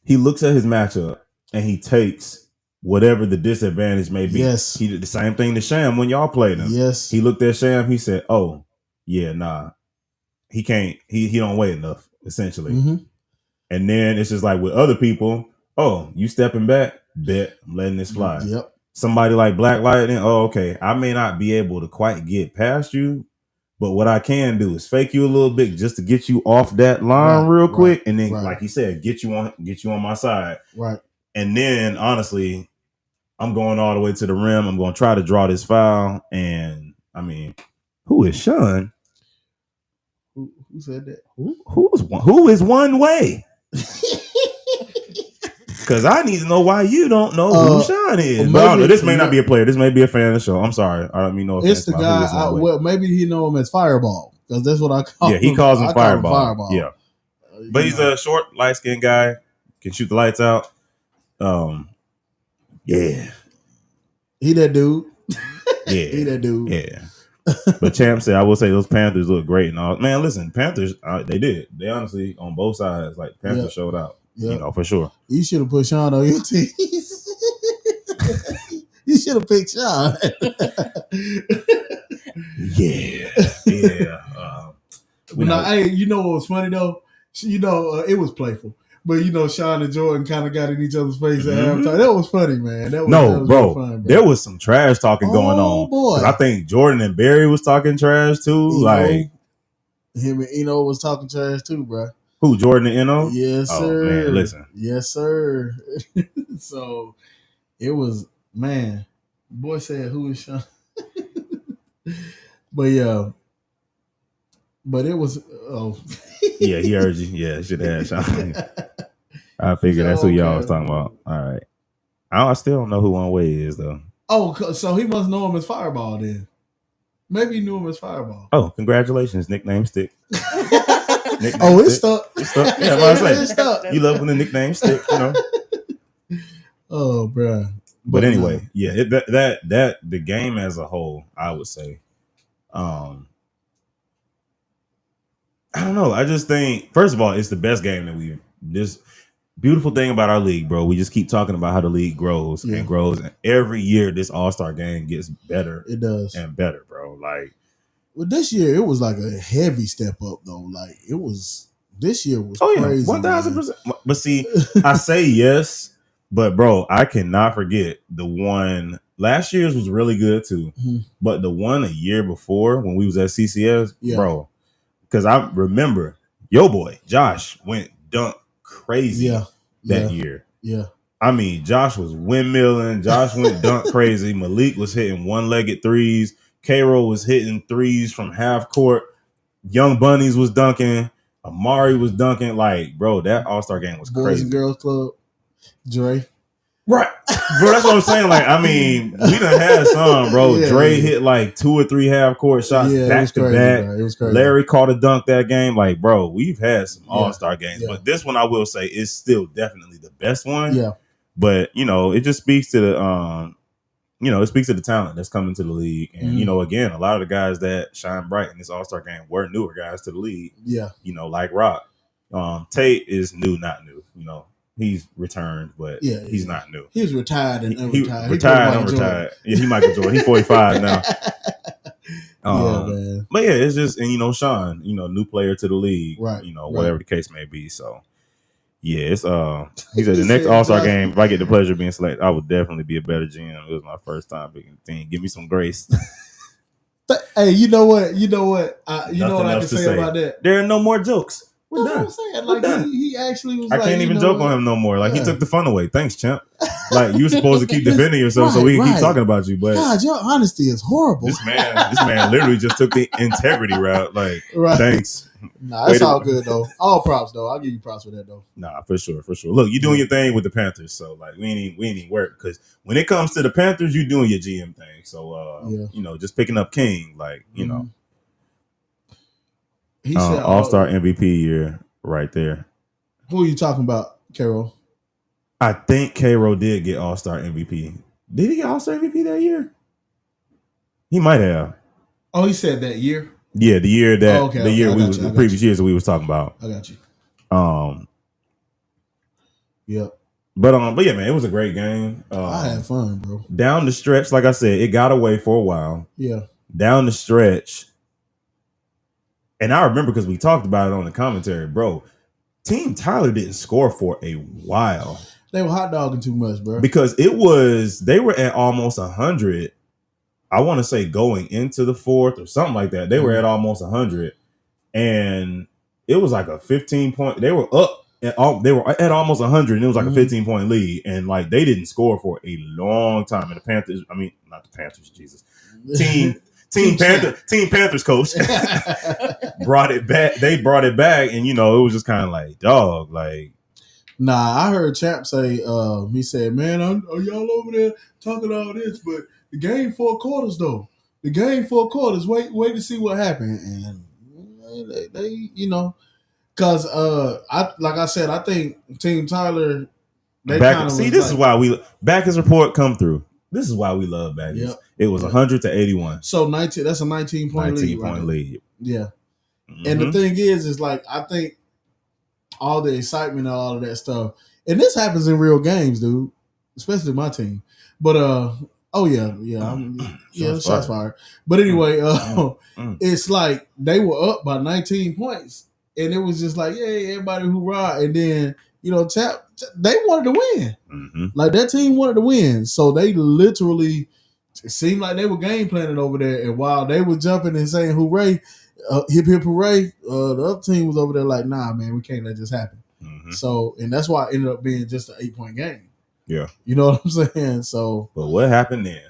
his matchup and he takes whatever the disadvantage may be. Yes. He did the same thing to Sham when y'all played him. Yes. He looked at Sham, he said, "Oh, yeah, nah. He can't, he don't weigh enough," essentially. Mm-hmm. And then it's just like with other people, "Oh, you stepping back? Bet I'm letting this fly." Yep. Somebody like Black Lightning, "Oh, okay, I may not be able to quite get past you, but what I can do is fake you a little bit just to get you off that line real quick, and then, like he said, get you on my side." Right. And then, honestly, I'm going all the way to the rim. I'm going to try to draw this foul. And I mean, who is Sean? Who said that? Who is one way? Because I need to know why you don't know who Sean is. Maybe, but I don't know. This may not be a player. This may be a fan of the show. I'm sorry. I don't mean no offense. It's the guy. Well, maybe he know him as Fireball, because that's what I call him. Yeah, he calls him Fireball. Fireball. Yeah. But he's a short, light-skinned guy. Can shoot the lights out. Yeah. He that dude. Yeah. He that dude. Yeah. But Champ said, I will say those Panthers look great and all. Man, listen, Panthers, they did. They honestly, on both sides, like Panthers showed out. You know, for sure. You should have put Sean on your team. You should have picked Sean. Yeah. Hey, you know what was funny though? You know, it was playful. But you know, Sean and Jordan kind of got in each other's face at halftime. That was funny, man. That was bro, fun, bro. There was some trash talking going on. Boy. I think Jordan and Barry was talking trash too. Like him and Eno was talking trash too, bro. Who, Jordan and Eno? Yes, sir. Man, listen. Yes, sir. So it was, man. Boy said, "Who is Sean?" But yeah. But it was yeah, he heard you. Yeah, should have had Sean. I figured that's who y'all was talking about. All right. I still don't know who One Way is though. Oh, so he must know him as Fireball then. Maybe he knew him as Fireball. Oh, congratulations, nickname stick. It's stuck. It's stuck. Yeah, it's stuck. You love when the nickname stick, you know. Oh, bro. But anyway, yeah, that the game as a whole, I would say, I don't know. I just think, first of all, it's the best game that this beautiful thing about our league, bro. We just keep talking about how the league grows and grows, and every year this All-Star game gets better. It does. And better, bro. Like, well, this year it was like a heavy step up though. Like this year was crazy. 1,000%. But see, I say yes, but bro, I cannot forget the one last year's was really good too. Mm-hmm. But the one a year before when we was at CCS, bro. Because I remember your boy, Josh, went dunk crazy that year. Yeah. I mean, Josh was windmilling. Josh went dunk crazy. Malik was hitting one-legged threes. K-Roll was hitting threes from half court. Young Bunnies was dunking. Amari was dunking. Like, bro, that All-Star game was crazy. Boys and Girls Club. Dre. Right. Bro, that's what I'm saying. Like, I mean, we done had some, bro. Dre hit like 2 or 3 half-court shots back to back. Bro. It was crazy. Larry caught a dunk that game. Like, bro, we've had some All-Star games. But this one, I will say, is still definitely the best one. Yeah. But, you know, it just speaks to it speaks to the talent that's coming to the league. And, again, a lot of the guys that shine bright in this All-Star game were newer guys to the league. Yeah. Like Rock. Tate is new, not new. He's returned, but he's not new. He's retired and unretired. Retired, unretired. Yeah, he Michael Jordan. He's 45 now. Man. But yeah, it's just, and Sean, new player to the league. Right. Whatever the case may be. So yeah, it's he said the next All-Star game, if I get the pleasure of being selected, I would definitely be a better GM. It was my first time picking the team. Give me some grace. Hey, you know what? You know what I can say about that? There are no more jokes. We're done. I'm saying, like, he actually was. I can't even joke on him no more. Like, he took the fun away. Thanks, champ. Like, you were supposed to keep defending yourself so we can keep talking about you. But God, your honesty is horrible. This man literally just took the integrity route. Like, thanks. Nah, it's all good though. All props though. I'll give you props for that though. Nah, for sure. Look, you doing your thing with the Panthers, so like we ain't even work because when it comes to the Panthers, you doing your GM thing. So just picking up King, like He said All-Star MVP year right there. Who are you talking about, Carol? I think K-Ro did get All-Star MVP. Did he get All-Star MVP that year? He might have. Oh, he said that year? Yeah, the year that the previous years that we was talking about. I got you. Yep. But yeah, man, it was a great game. I had fun, bro. Down the stretch, like I said, it got away for a while. Yeah. Down the stretch. And I remember because we talked about it on the commentary, bro. Team Tyler didn't score for a while. They were hot dogging too much, bro. Because they were at almost 100. I want to say going into the fourth or something like that. They were at almost 100. And it was like a 15-point. They were up. They were at almost 100, and it was like a 15-point lead. And like they didn't score for a long time. And the Panthers, I mean, not the Panthers, Jesus. Team Panthers coach brought it back. They brought it back, and it was just kind of like, dog, like. Nah, I heard Champ say, he said, "Man, are y'all over there talking all this? But the game 4 quarters though. The game 4 quarters. Wait to see what happened." And they because like I said, I think Team Tyler. Is why Backus report come through. This is why we love Backus. Yep. It was 100 to 81. So 19. That's a 19-point lead. 19-point lead. Yeah. Mm-hmm. And the thing is like I think all the excitement and all of that stuff, and this happens in real games, dude. Especially my team. But shots fired. But anyway, it's like they were up by 19 points, and it was just like, yeah, everybody hoorah, and then. They wanted to win. Mm-hmm. Like that team wanted to win. So they literally, it seemed like they were game planning over there. And while they were jumping and saying hooray, hip hip hooray, the other team was over there like, nah, man, we can't let this happen. Mm-hmm. So, and that's why it ended up being just an 8-point game. Yeah. You know what I'm saying? So. But what happened then?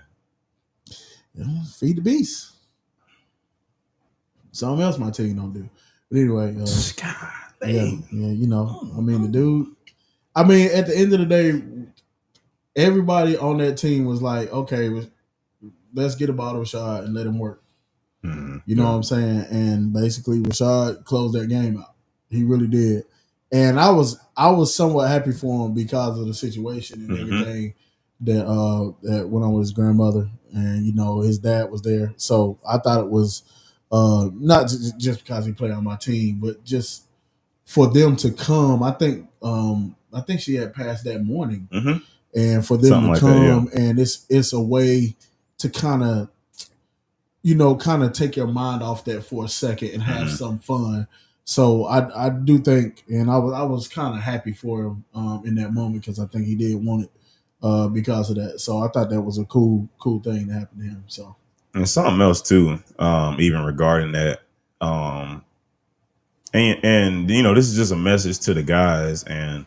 Feed the beast. Something else my team don't do. But anyway. God. Yeah, the dude. I mean, at the end of the day, everybody on that team was like, okay, let's get a bottle of Rashad and let him work. Mm-hmm. You know what I'm saying? And basically, Rashad closed that game out. He really did. And I was somewhat happy for him because of the situation and everything that went on with his grandmother, and his dad was there. So I thought it was not just because he played on my team, but just. For them to come, I think she had passed that morning, and for them something to come, and it's a way to kind of take your mind off that for a second and have some fun. So I do think, and I was kind of happy for him in that moment because I think he did want it because of that. So I thought that was a cool thing to happen to him. So and something else too, even regarding that. And this is just a message to the guys, and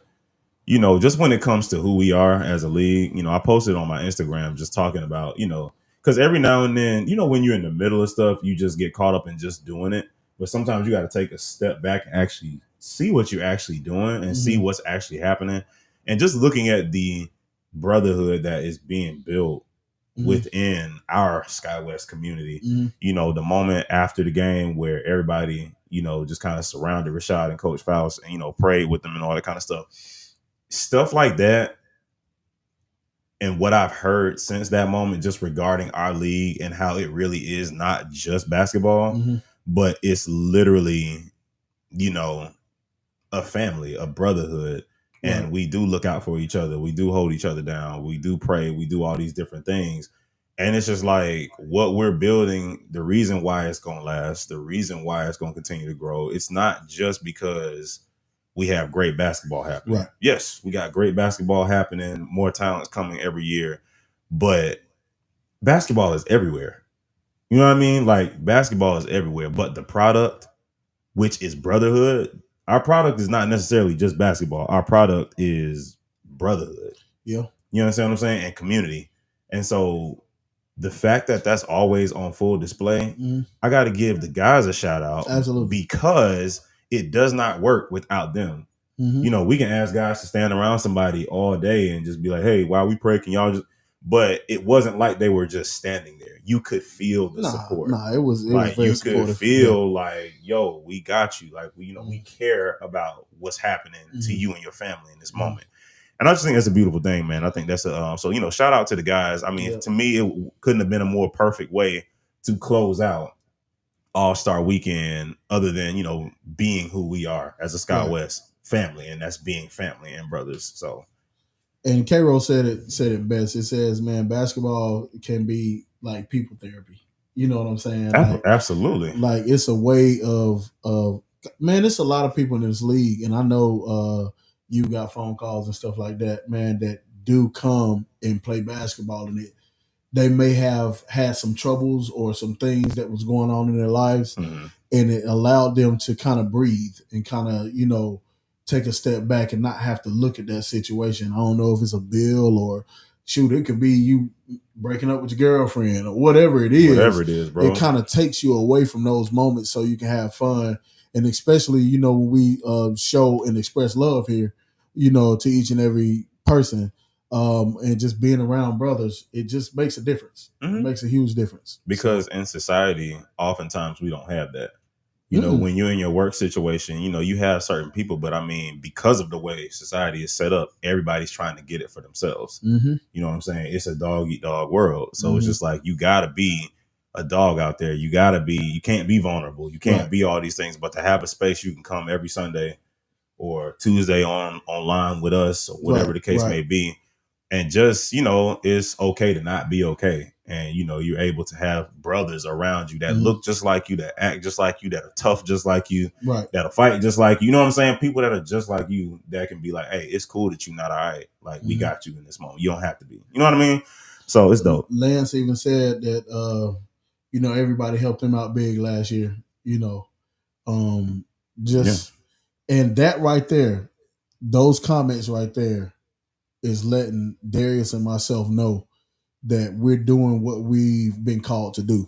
just when it comes to who we are as a league, I posted on my Instagram just talking about because every now and then when you're in the middle of stuff, you just get caught up in just doing it, but sometimes you got to take a step back and actually see what you're actually doing and see what's actually happening, and just looking at the brotherhood that is being built within our SkyWest community. The moment after the game where everybody just kind of surrounded Rashad and Coach Faust and, prayed with them and all that kind of stuff. Stuff like that And what I've heard since that moment, just regarding our league and how it really is not just basketball, but it's literally, a family, a brotherhood. And we do look out for each other. We do hold each other down. We do pray. We do all these different things. And it's just like what we're building, the reason why it's going to last, the reason why it's going to continue to grow. It's not just because we have great basketball happening. Right. Yes, we got great basketball happening. More talent's coming every year. But basketball is everywhere. You know what I mean? Like basketball is everywhere. But the product, which is brotherhood, our product is not necessarily just basketball. Our product is brotherhood. Yeah. You understand what I'm saying? And community. And so the fact that that's always on full display, I got to give the guys a shout out. Absolutely. Because it does not work without them. We can ask guys to stand around somebody all day and just be like, hey, while we pray, can y'all just... But it wasn't like they were just standing there. You could feel the support. It was like you supportive. Could feel like, yo, we got you. Like, we care about what's happening to you and your family in this moment. And I just think that's a beautiful thing, man. I think that's so shout out to the guys. I mean, to me, it couldn't have been a more perfect way to close out All-Star Weekend, other than being who we are as a Sky West family, and that's being family and brothers. So. And K-Roll said it best. It says, man, basketball can be like people therapy. You know what I'm saying? Like, absolutely. Like it's a way of man, it's a lot of people in this league. And I know you got phone calls and stuff like that, man, that do come and play basketball, and they may have had some troubles or some things that was going on in their lives, and it allowed them to kind of breathe and kind of, take a step back and not have to look at that situation. I don't know if it's a bill or shoot, it could be you breaking up with your girlfriend or whatever it is. Whatever it is, bro. It kind of takes you away from those moments so you can have fun. And especially, when we show and express love here, to each and every person, and just being around brothers, it just makes a difference. It makes a huge difference. Because in society, oftentimes we don't have that. When you're in your work situation, you have certain people, but I mean, because of the way society is set up, everybody's trying to get it for themselves. You know what I'm saying? It's a dog eat dog world. So it's just like, you gotta be a dog out there. You can't be vulnerable. You can't be all these things, but to have a space you can come every Sunday or Tuesday online with us or whatever the case may be. And just, it's okay to not be okay. And, you're able to have brothers around you that look just like you, that act just like you, that are tough just like you, that'll fight just like you. You know what I'm saying? People that are just like you that can be like, hey, it's cool that you're not all right. Like, we got you in this moment. You don't have to be. You know what I mean? So it's dope. Lance even said that, everybody helped him out big last year, and that right there, those comments right there is letting Darius and myself know that we're doing what we've been called to do.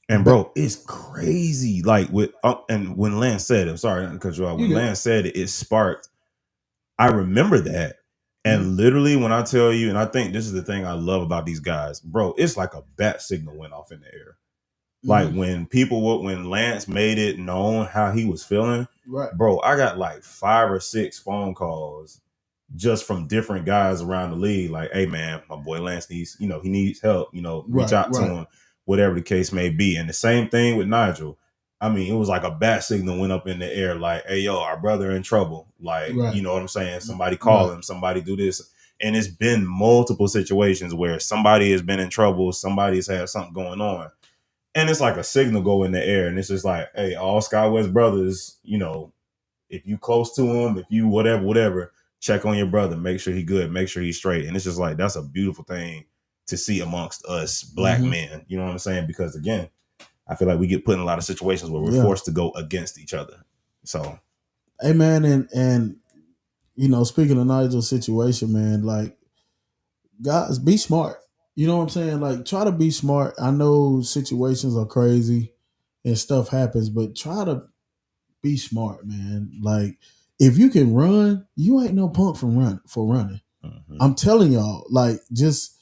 And bro, it's crazy. Like and when Lance said it, I'm sorry to cut you off. When Lance said it, it sparked. I remember that. And literally when I tell you, and I think this is the thing I love about these guys, bro, it's like a bat signal went off in the air. Like when Lance made it known how he was feeling, bro, I got like 5 or 6 phone calls just from different guys around the league. Like, hey man, my boy Lance needs, he needs help, reach out to him, whatever the case may be. And the same thing with Nigel. I mean, it was like a bat signal went up in the air, like, hey, yo, our brother in trouble. Like, you know what I'm saying? Somebody call him, somebody do this. And it's been multiple situations where somebody has been in trouble, somebody's had something going on. And it's like a signal go in the air. And it's just like, hey, all Sky West brothers, if you close to him, if you whatever, check on your brother, make sure he good, make sure he's straight. And it's just like, that's a beautiful thing to see amongst us black men. You know what I'm saying? Because again, I feel like we get put in a lot of situations where we're forced to go against each other. So, hey man, and speaking of Nigel's situation, man, like, guys, be smart. You know what I'm saying? Like, try to be smart. I know situations are crazy and stuff happens, but try to be smart, man. Like, if you can run, you ain't no punk for running. I'm telling y'all, like, just,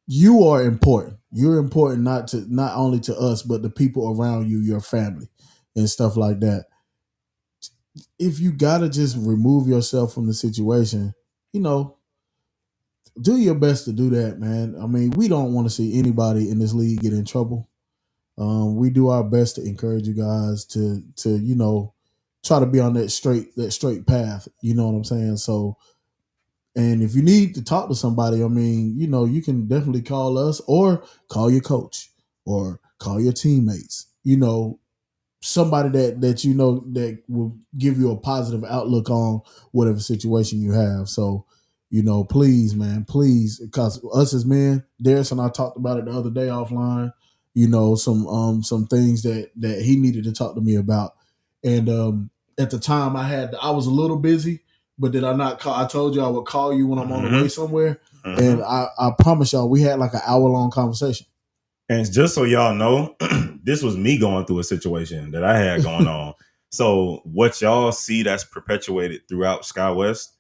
you are important. You're important not only to us, but the people around you, your family, and stuff like that. If you gotta just remove yourself from the situation, do your best to do that, man. I mean, we don't want to see anybody in this league get in trouble. We do our best to encourage you guys to try to be on that straight path. You know what I'm saying? So, and if you need to talk to somebody, I mean, you can definitely call us or call your coach or call your teammates. Somebody that that will give you a positive outlook on whatever situation you have. So, please, man, please, because us as men, Darius and I talked about it the other day offline. Some things that he needed to talk to me about, and at the time I was a little busy, but did I not call? I told you I would call you when I'm on the way somewhere, and I promise y'all we had like an hour-long conversation. And just so y'all know, this was me going through a situation that I had going on. So what y'all see that's perpetuated throughout Sky West,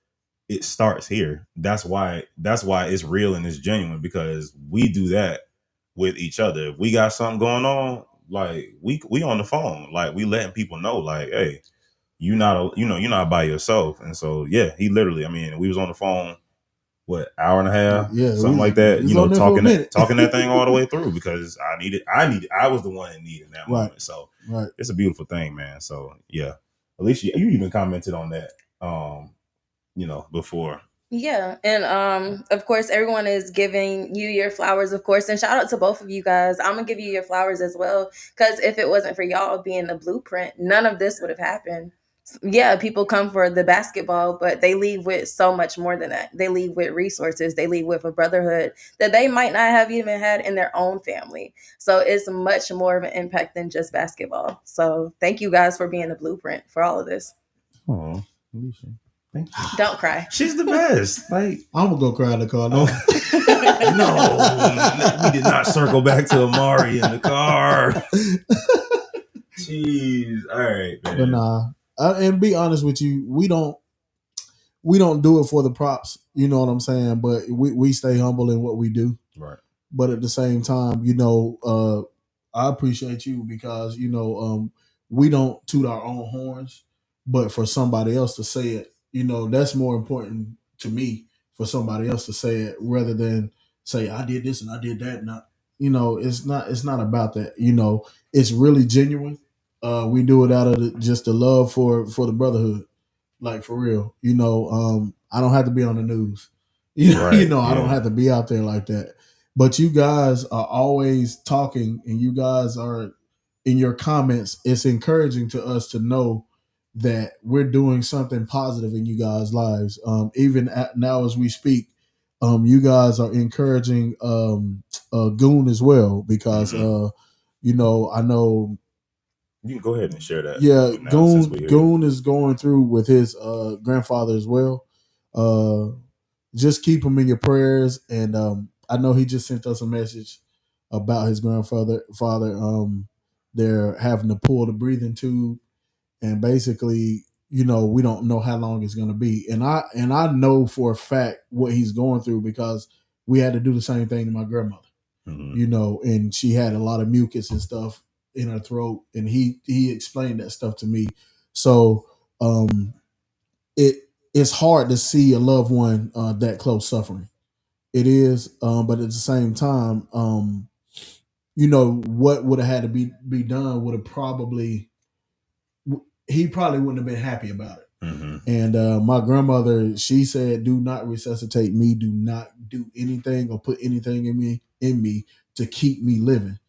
it starts here. That's why it's real and it's genuine, because we do that with each other. If we got something going on, like we on the phone, like we letting people know, like, hey, you're not by yourself. And so yeah, he literally, I mean, we was on the phone, what, hour and a half, something like that, talking that thing all the way through, because I was the one that needed that moment. So it's a beautiful thing, man. So yeah, Alicia, you even commented on that before. Yeah, and of course everyone is giving you your flowers, of course, and shout out to both of you guys. I'm gonna give you your flowers as well, because if it wasn't for y'all being the blueprint, none of this would have happened. Yeah, people come for the basketball, but they leave with so much more than that. They leave with resources. They leave with a brotherhood that they might not have even had in their own family. So it's much more of an impact than just basketball. So thank you guys for being the blueprint for all of this. Oh, Alicia, thank you. Don't cry. She's the best. Like, I'm gonna go cry in the car. No, no, we did not circle back to Amari in the car. Jeez, all right, man. But nah. And be honest with you, we don't do it for the props. You know what I'm saying? But we stay humble in what we do. Right. But at the same time, I appreciate you because we don't toot our own horns, but for somebody else to say it, that's more important to me, for somebody else to say it rather than say I did this and I did that. Not, it's not about that. It's really genuine. We do it out of just the love for the brotherhood, like for real. I don't have to be on the news. I don't have to be out there like that. But you guys are always talking, and you guys are in your comments. It's encouraging to us to know that we're doing something positive in you guys' lives. Even now as we speak, you guys are encouraging Goon as well, because I know. You can go ahead and share that. Yeah, Goon is going through with his grandfather as well. Just keep him in your prayers, and I know he just sent us a message about his grandfather. They're having to pull the breathing tube, and basically, we don't know how long it's going to be. And I know for a fact what he's going through, because we had to do the same thing to my grandmother. And she had a lot of mucus and stuff in her throat, and he explained that stuff to me. So it's hard to see a loved one that close suffering. It is, but at the same time, what would have had to be done would have he probably wouldn't have been happy about it. And my grandmother, she said, do not resuscitate me, do not do anything or put anything in me to keep me living.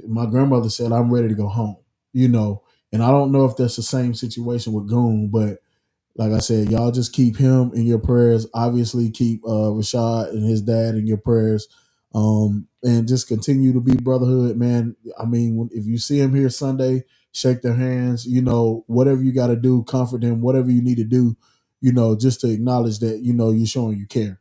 My grandmother said, I'm ready to go home, and I don't know if that's the same situation with Goon, but like I said, y'all just keep him in your prayers. Obviously, keep Rashad and his dad in your prayers, and just continue to be brotherhood, man. I mean, if you see him here Sunday, shake their hands, whatever you got to do, comfort them, whatever you need to do, just to acknowledge that, you're showing you care,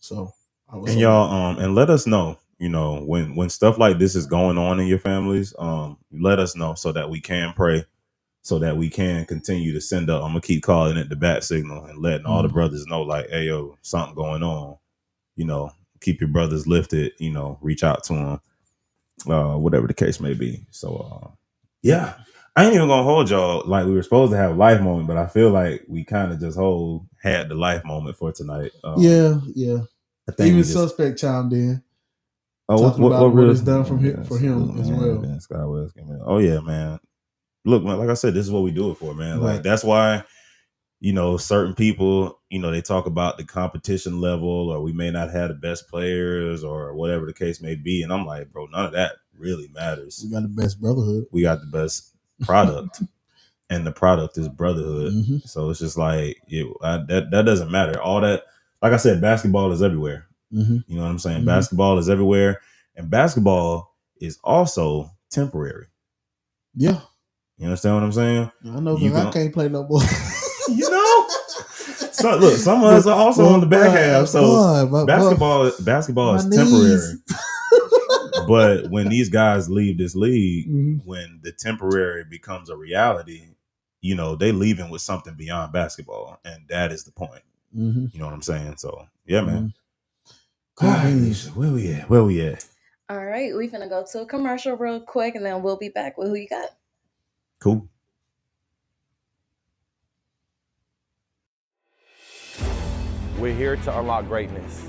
So, and y'all, and let us know, when stuff like this is going on in your families, let us know so that we can pray, so that we can continue to send up. I'm gonna keep calling it the bat signal and letting all the brothers know, like, hey, yo, something going on. Keep your brothers lifted. Reach out to them, whatever the case may be. So, yeah, I ain't even gonna hold y'all like we were supposed to have a life moment, but I feel like we kind of just had the life moment for tonight. Yeah. Even Suspect chimed in. Talking about what is done for him as well. Scott West, oh yeah, man. Look, man, like I said, this is what we do it for, man. Like that's why, certain people, they talk about the competition level, or we may not have the best players, or whatever the case may be. And I'm like, bro, none of that really matters. We got the best brotherhood. We got the best product, and the product is brotherhood. Mm-hmm. So it's just like that doesn't matter. All that, like I said, basketball is everywhere. Mm-hmm. You know what I'm saying? Mm-hmm. Basketball is everywhere, and basketball is also temporary. Yeah. You understand what I'm saying? I know, because I can't play no more. So look, some of us are also on the back half. So basketball is temporary. But when these guys leave this league, mm-hmm. when the temporary becomes a reality, they leaving with something beyond basketball, and that is the point. Mm-hmm. You know what I'm saying? So yeah, man. Mm-hmm. Cool. Where we at? All right, we're gonna go to a commercial real quick, and then we'll be back with who you got. Cool. We're here to unlock greatness.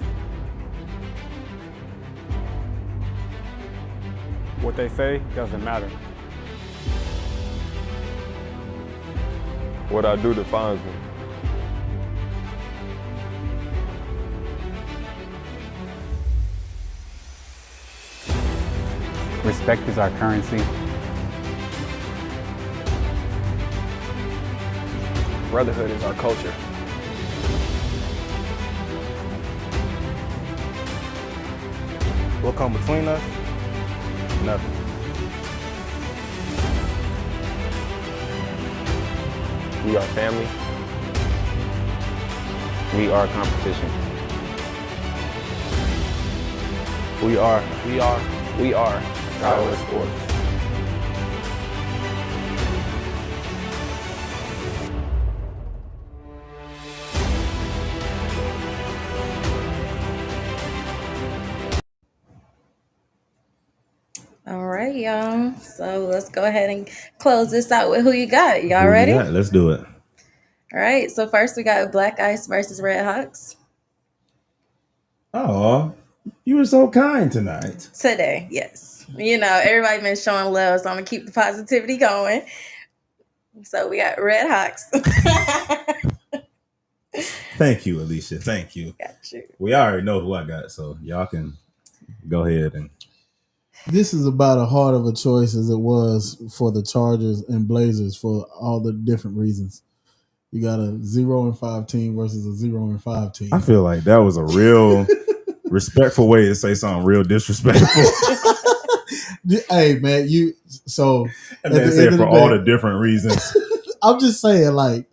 What they say doesn't matter. What I do defines me. Respect is our currency. Brotherhood is our culture. What comes between us? Nothing. We are family. We are competition. We are Tyler Sports. All right, y'all. So let's go ahead and close this out with who you got. Y'all ready? Let's do it. All right. So first we got Black Ice versus Red Hawks. Oh, you were so kind tonight. Today, yes. Everybody been showing love, so I'm gonna keep the positivity going. So we got Red Hawks. Thank you, Alicia. Thank you. Got you. We already know who I got, so y'all can go ahead and. This is about as hard of a choice as it was for the Chargers and Blazers for all the different reasons. You got a 0-5 team versus a 0-5 team. I feel like that was a real respectful way to say something real disrespectful. Hey, man, and then say it for all the different reasons. I'm just saying, like,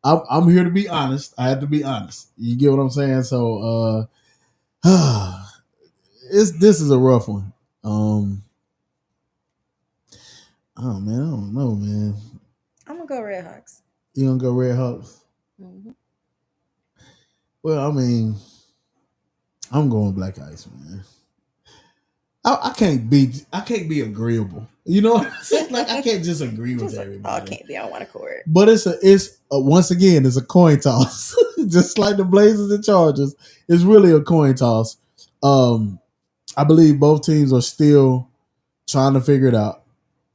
I'm here to be honest. I have to be honest. You get what I'm saying? So, this is a rough one. Oh man, I don't know, man. I'm gonna go Red Hawks. You gonna go Red Hawks? Mm-hmm. Well, I mean, I'm going Black Ice, man. I can't be agreeable. You know what I'm saying? Like, I can't just agree with everybody. I can't be on one accord. But it's once again, it's a coin toss. Just like the Blazers and Chargers, it's really a coin toss. I believe both teams are still trying to figure it out.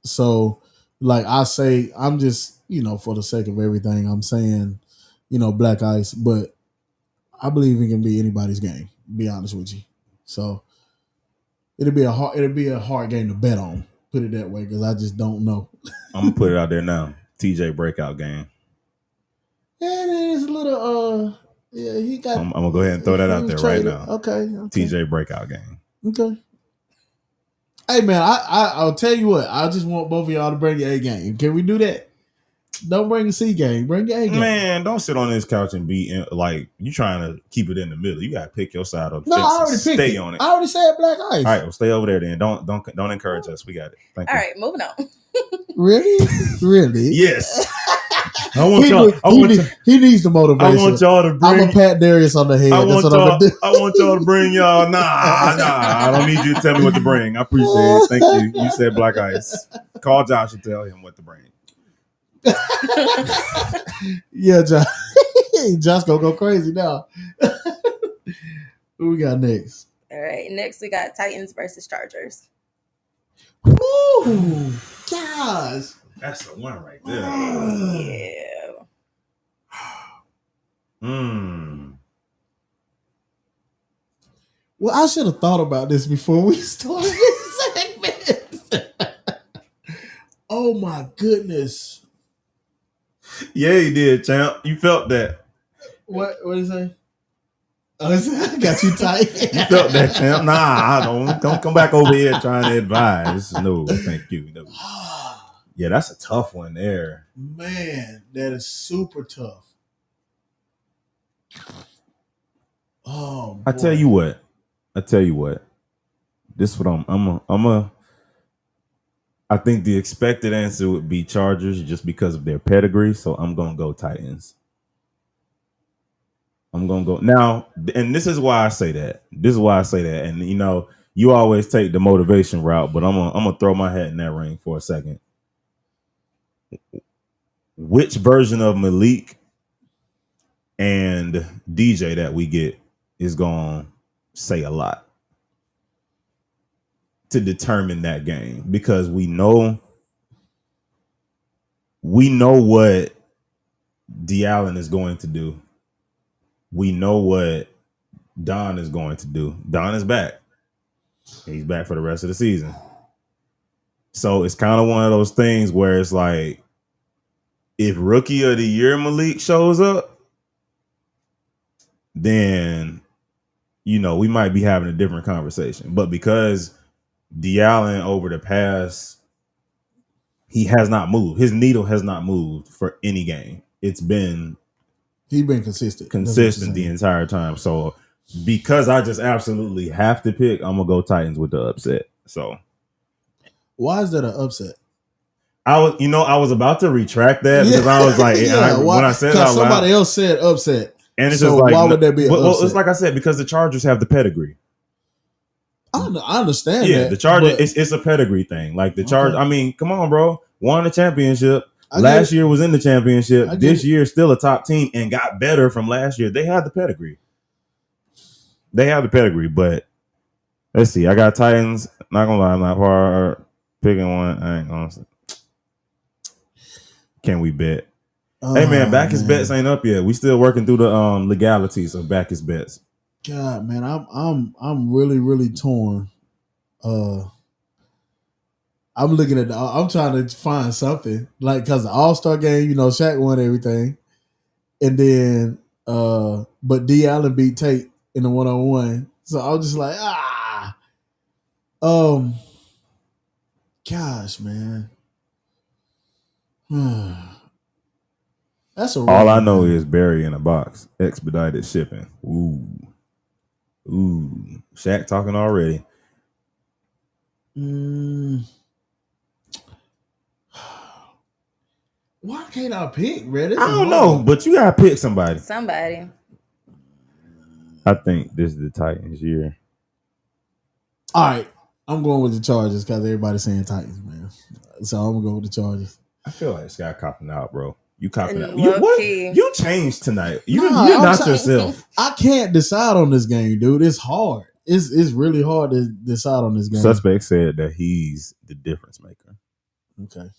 So, like I say, I'm just, for the sake of everything, I'm saying, Black Ice, but I believe it can be anybody's game, to be honest with you. So it'll be a hard game to bet on, put it that way, because I just don't know. I'm gonna put it out there now. TJ breakout game. Yeah, it's a little yeah, he got I'm gonna go ahead and throw that out there traded. right now. Okay. TJ breakout game. Okay. Hey man, I'll tell you what. I just want both of y'all to bring your A game. Can we do that? Don't bring the C game. Bring your A game. Man, don't sit on this couch and be like you trying to keep it in the middle. You gotta pick your side of the fence. No, I already picked stay it. on it. I already said Black Ice. All right, well, stay over there then. Don't encourage us. We got it. Thank you. All right, moving on. Really? Yes. I want y'all. He needs the motivation. I want y'all to bring. I'm gonna pat Darius on the head. I want y'all to bring y'all. Nah. I don't need you to tell me what to bring. I appreciate it. Thank you. You said Black Ice. Call Josh and tell him what to bring. Yeah, Josh. Josh gonna go crazy now. Who we got next? All right. Next, we got Titans versus Chargers. Ooh, gosh. That's the one right there. Yeah. Well, I should have thought about this before we started this segment. Oh my goodness. Yeah, you did, champ. You felt that. What did he say? Oh, I got you tight. You felt that, champ. Nah, I don't come back over here trying to advise. No, thank you. No. Yeah, that's a tough one there. Man, that is super tough. Oh, boy. I tell you what. This is what I think the expected answer would be Chargers just because of their pedigree. So I'm gonna go Titans. I'm gonna go now, and this is why I say that. And you know, you always take the motivation route, but I'm gonna throw my hat in that ring for a second. Which version of Malik and DJ that we get is gonna say a lot to determine that game, because we know what D'Allen is going to do. We know what Don is going to do. Don is back. He's back for the rest of the season. So it's kind of one of those things where it's like, if Rookie of the Year Malik shows up, then, you know, we might be having a different conversation. But because D'Allen over the past, he has not moved. His needle has not moved for any game. He's been consistent the entire time. So because I just absolutely have to pick, I'm gonna go Titans with the upset. So why is that an upset? I was about to retract that because I was like, when I said it out loud, somebody else said upset, and it's so just like, why would there be an upset? It's like I said, because the Chargers have the pedigree. I understand. Yeah, that, the Chargers. It's a pedigree thing. Like the Chargers. I mean, come on, bro. Won a championship. Last year was in the championship. This year still a top team and got better from last year. They have the pedigree. But let's see. I got Titans. Not gonna lie, I'm not far picking one. I ain't gonna say. Can we bet? Hey man, back his bets ain't up yet. We still working through the legalities of back his bets. God, man, I'm really, really torn. I'm looking at I'm trying to find something, like, because the All-Star game, you know, Shaq won everything, and then but D'Allen beat Tate in the 1-on-1, so I was just like, gosh, man. That's all I know is Barry in a box, expedited shipping. Ooh, Shaq talking already. Why can't I pick, man? I don't know, but you gotta pick somebody. I think this is the Titans' year. All right, I'm going with the Chargers because everybody's saying Titans, man. So I'm gonna go with the Chargers. I feel like this guy copping out, bro. You copping out. You changed tonight. You're not yourself. I can't decide on this game, dude. It's hard. It's really hard to decide on this game. Suspect said that he's the difference maker. Okay.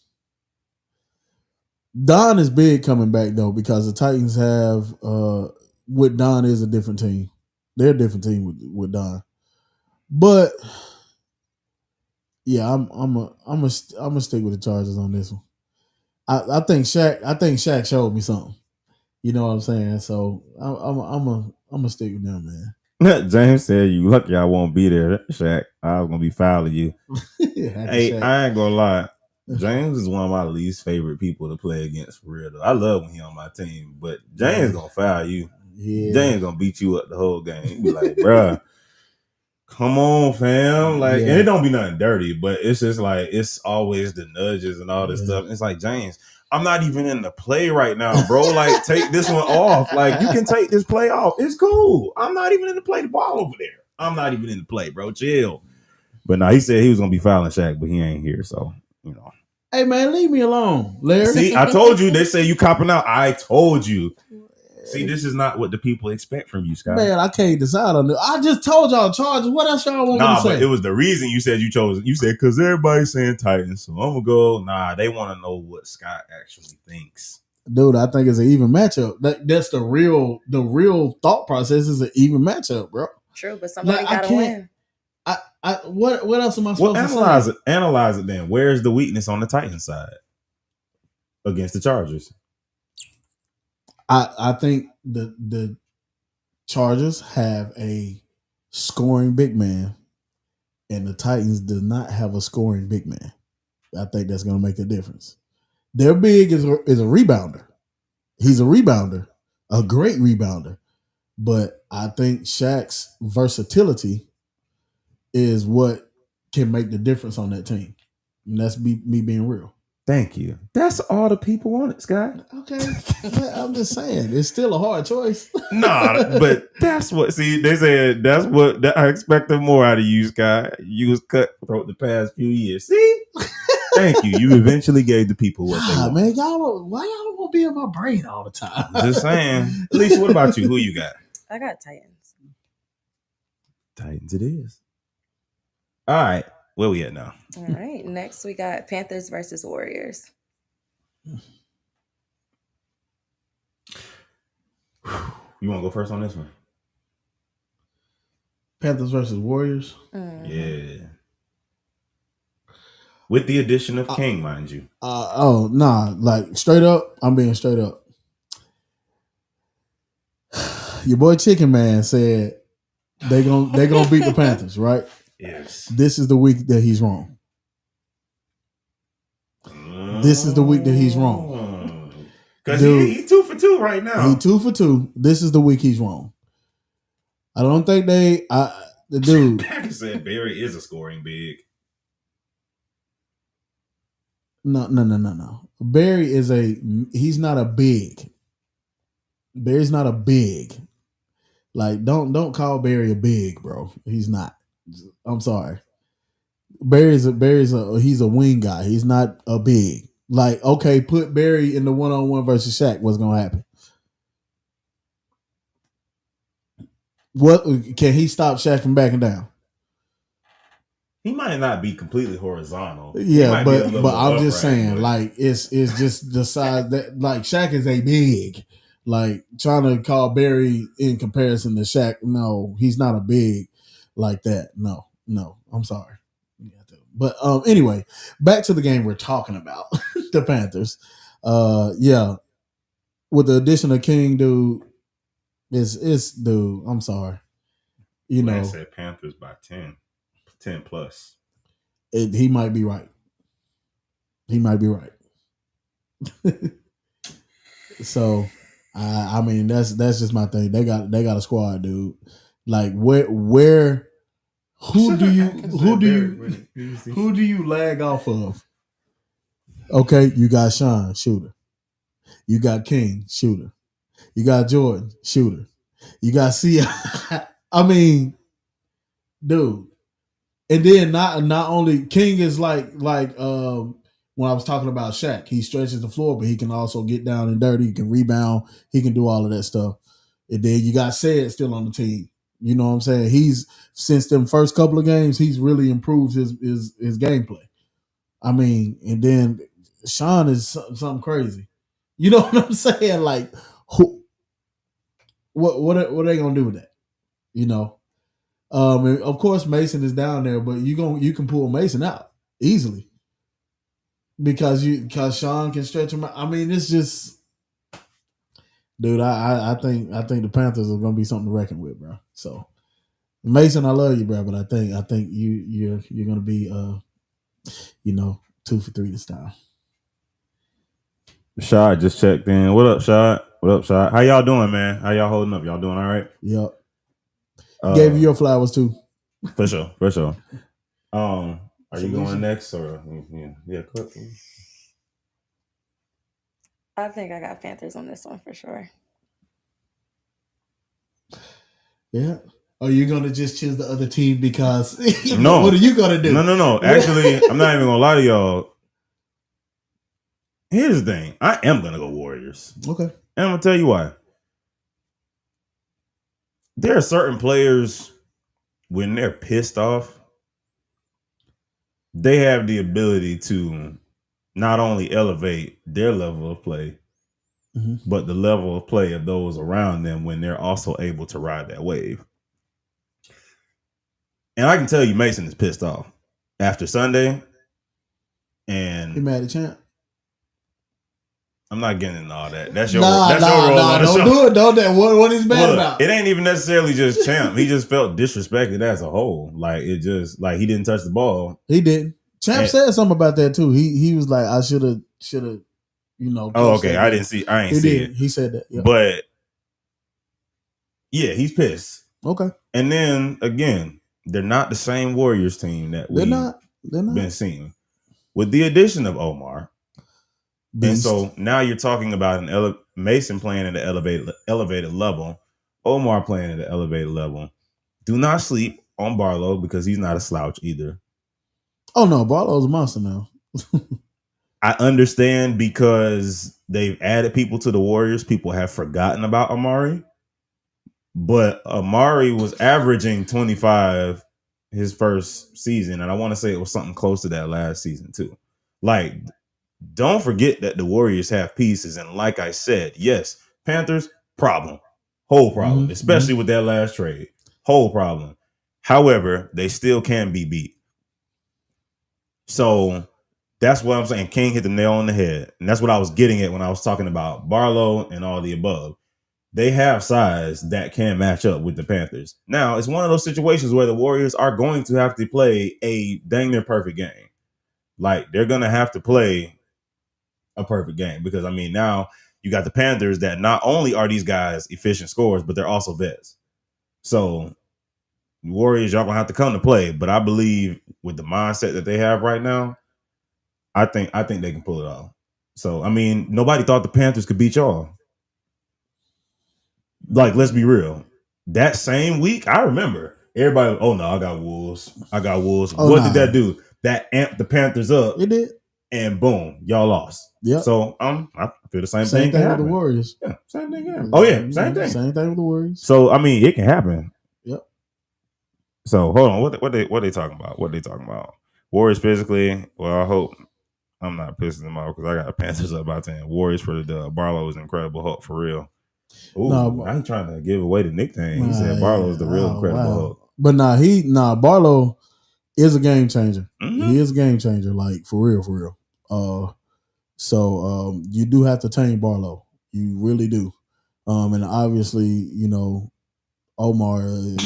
Don is big coming back though, because the Titans have with Don is a different team. They're a different team with Don. But yeah, I'm gonna stick with the Chargers on this one. I think Shaq showed me something. You know what I'm saying? So I'm gonna stick with them, man. James said, "You lucky I won't be there, Shaq. I was gonna be fouling you." Hey, Shaq. I ain't gonna lie. James is one of my least favorite people to play against for real. Though. I love when he on my team, but James gonna foul you. Yeah. James gonna beat you up the whole game. He be like, "Bruh, come on, fam." Like, and it don't be nothing dirty, but it's just like, it's always the nudges and all this stuff. It's like, James, I'm not even in the play right now, bro. Like, take this one off. Like, you can take this play off. It's cool. I'm not even in the play. The ball over there. I'm not even in the play, bro. Chill. But now he said he was gonna be fouling Shaq, but he ain't here, so you know. Hey man, leave me alone, Larry. See, I told you. They say you copping out. I told you. See, this is not what the people expect from you, Scott. Man, I can't decide on this. I just told y'all Chargers. What else y'all want me to say? But it was the reason you said you chose. You said because everybody's saying Titans, so I'm gonna go. Nah, they want to know what Scott actually thinks. Dude, I think it's an even matchup. That's the real thought process is an even matchup, bro. True, but somebody gotta win. What else am I supposed to say? Analyze it then. Where's the weakness on the Titans side against the Chargers? I think the Chargers have a scoring big man, and the Titans do not have a scoring big man. I think that's going to make a difference. Their big is a rebounder. He's a rebounder, a great rebounder. But I think Shaq's versatility is what can make the difference on that team. And that's me being real. Thank you. That's all the people wanted, Scott. Okay. I'm just saying, it's still a hard choice. Nah, but that's what, see, they said that's what I expected more out of you, Scott. You was cutthroat the past few years. See? Thank you. You eventually gave the people what they want. Man, why y'all want to be in my brain all the time? Just saying. Alicia, what about you? Who you got? I got Titans. Titans it is. All right. Where we at now? All right. Next, we got Panthers versus Warriors. You want to go first on this one? Panthers versus Warriors? Yeah. With the addition of King, mind you. Like straight up, I'm being straight up. Your boy Chicken Man said they gonna beat the Panthers, right? Yes. This is the week that he's wrong. This is the week that he's wrong. Because he's 2 for 2 right now. He's 2 for 2. This is the week he's wrong. I don't think the dude. Packer said Barry is a scoring big. No. Barry he's not a big. Barry's not a big. Like, don't call Barry a big, bro. He's not. I'm sorry. Barry's he's a wing guy. He's not a big. Like, okay, put Barry in the 1-on-1 versus Shaq. What's gonna happen? What can he stop Shaq from backing down? He might not be completely horizontal. Yeah, but I'm just saying, like, it's just the size that, like, Shaq is a big. Like, trying to call Barry in comparison to Shaq, no, he's not a big like that. No, I'm sorry. But anyway, back to the game we're talking about, the Panthers. Yeah, with the addition of King, dude, dude. I'm sorry. You know, I said Panthers by 10 plus. He might be right. So, I mean, that's just my thing. They got a squad, dude. Like, where who do you lag off of? Okay, you got Sean, shooter. You got King, shooter. You got Jordan, shooter. You got Sia. I mean, dude. And then not only King is like when I was talking about Shaq, he stretches the floor, but he can also get down and dirty. He can rebound. He can do all of that stuff. And then you got Said still on the team. You know what I'm saying? He's, since them first couple of games, he's really improved his gameplay. I mean, and then Sean is something crazy. You know what I'm saying? Like, what are they gonna do with that? You know. And of course, Mason is down there, but you can pull Mason out easily because Sean can stretch him out. I mean, it's just, dude. I think the Panthers are gonna be something to reckon with, bro. So, Mason, I love you, bro, but I think you're gonna be 2 for 3 this time. Shad just checked in. What up, Shad? How y'all doing, man? How y'all holding up? Y'all doing all right? Yep. Gave you your flowers too. For sure. Are you going next or yeah? I think I got Panthers on this one for sure. Yeah. Are you gonna just choose the other team because no? What are you gonna do? No. Actually, I'm not even gonna lie to y'all. Here's the thing. I am gonna go Warriors. Okay. And I'm gonna tell you why. there are certain players when they're pissed off, they have the ability to not only elevate their level of play, but the level of play of those around them when they're also able to ride that wave. And I can tell you Mason is pissed off after Sunday. And he mad at Champ. I'm not getting into all that. That's your role. Don't do it. Don't that. What he's mad about? It ain't even necessarily just Champ. He just felt disrespected as a whole. Like it just like he didn't touch the ball. He didn't. Champ said something about that too. He was like, I should have, Oh, okay. I ain't see it. He said that. Yeah. But yeah, he's pissed. Okay. And then again, they're not the same Warriors team that we've been seeing. With the addition of Omar. And so now you're talking about Mason playing at an elevated level, Omar playing at an elevated level. Do not sleep on Barlow because he's not a slouch either. Oh no, Barlow's a monster now. I understand because they've added people to the Warriors. People have forgotten about Amari. But Amari was averaging 25 his first season. And I want to say it was something close to that last season too. Like, don't forget that the Warriors have pieces. And like I said, yes, Panthers, problem. Whole problem. Especially with that last trade. Whole problem. However, they still can be beat. So that's what I'm saying. King hit the nail on the head. And that's what I was getting at when I was talking about Barlow and all the above. They have size that can match up with the Panthers. Now, it's one of those situations where the Warriors are going to have to play a dang near perfect game. Like, they're going to have to play a perfect game because, I mean, now you got the Panthers that not only are these guys efficient scorers, but they're also vets. So, the Warriors, y'all going to have to come to play. But I believe with the mindset that they have right now, I think they can pull it off. So, I mean, nobody thought the Panthers could beat y'all. Like, let's be real. That same week, I remember everybody, oh no, I got Wolves. What did that do? That amped the Panthers up. It did. And boom, y'all lost. Yeah. So I feel the same thing with the Warriors. Yeah, same thing happened. Oh yeah, same thing. Same thing with the Warriors. So I mean, it can happen. Yep. So hold on, what they talking about? What they talking about? Warriors physically. Well, I hope I'm not pissing them off because I got Panthers up by 10. Warriors for the dub. Barlow is incredible Hulk for real. Ooh, no, I ain't trying to give away the nickname. He said Barlow is the real incredible Hulk. But Barlow is a game changer. Mm-hmm. He is a game changer, like for real. So you do have to tame Barlow. You really do. And obviously, Omar is